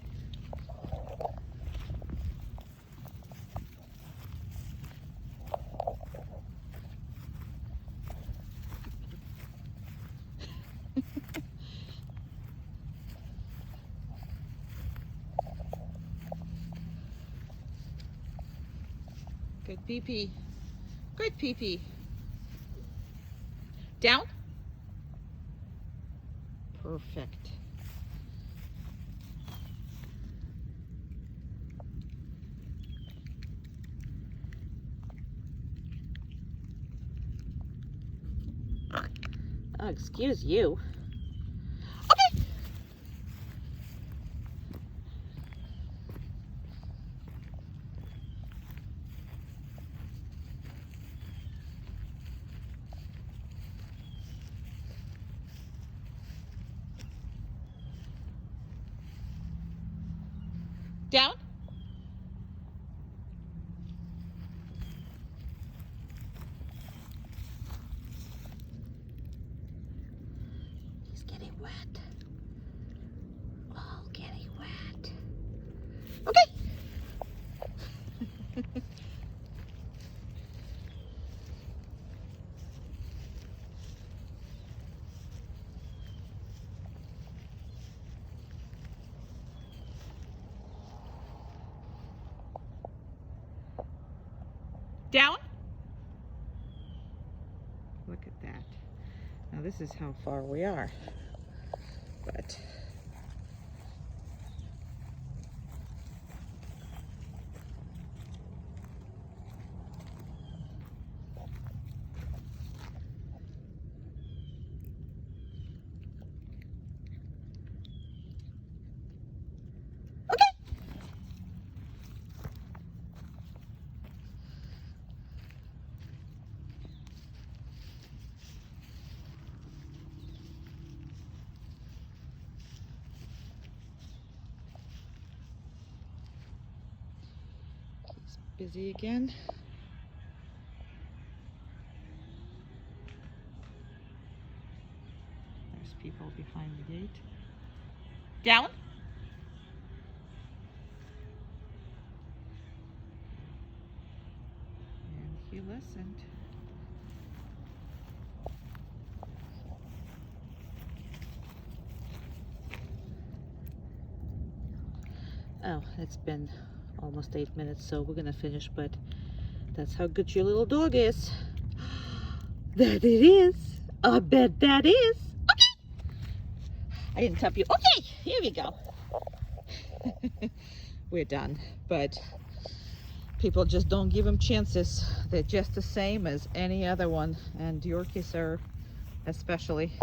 Good pee-pee. Good pee-pee. Down. Perfect. Oh, excuse you. Okay. Down. He's getting wet. All getting wet. Okay. Down. Look at that. Now this is how far we are. But busy again. There's people behind the gate. Down. And he listened. Oh, it's been almost 8 minutes, so we're gonna finish, but that's how good your little dog is. That it is. I bet that is. Okay. I didn't tap you. Okay, here we go. we're done. But people just don't give them chances. They're just the same as any other one, and Yorkies are especially.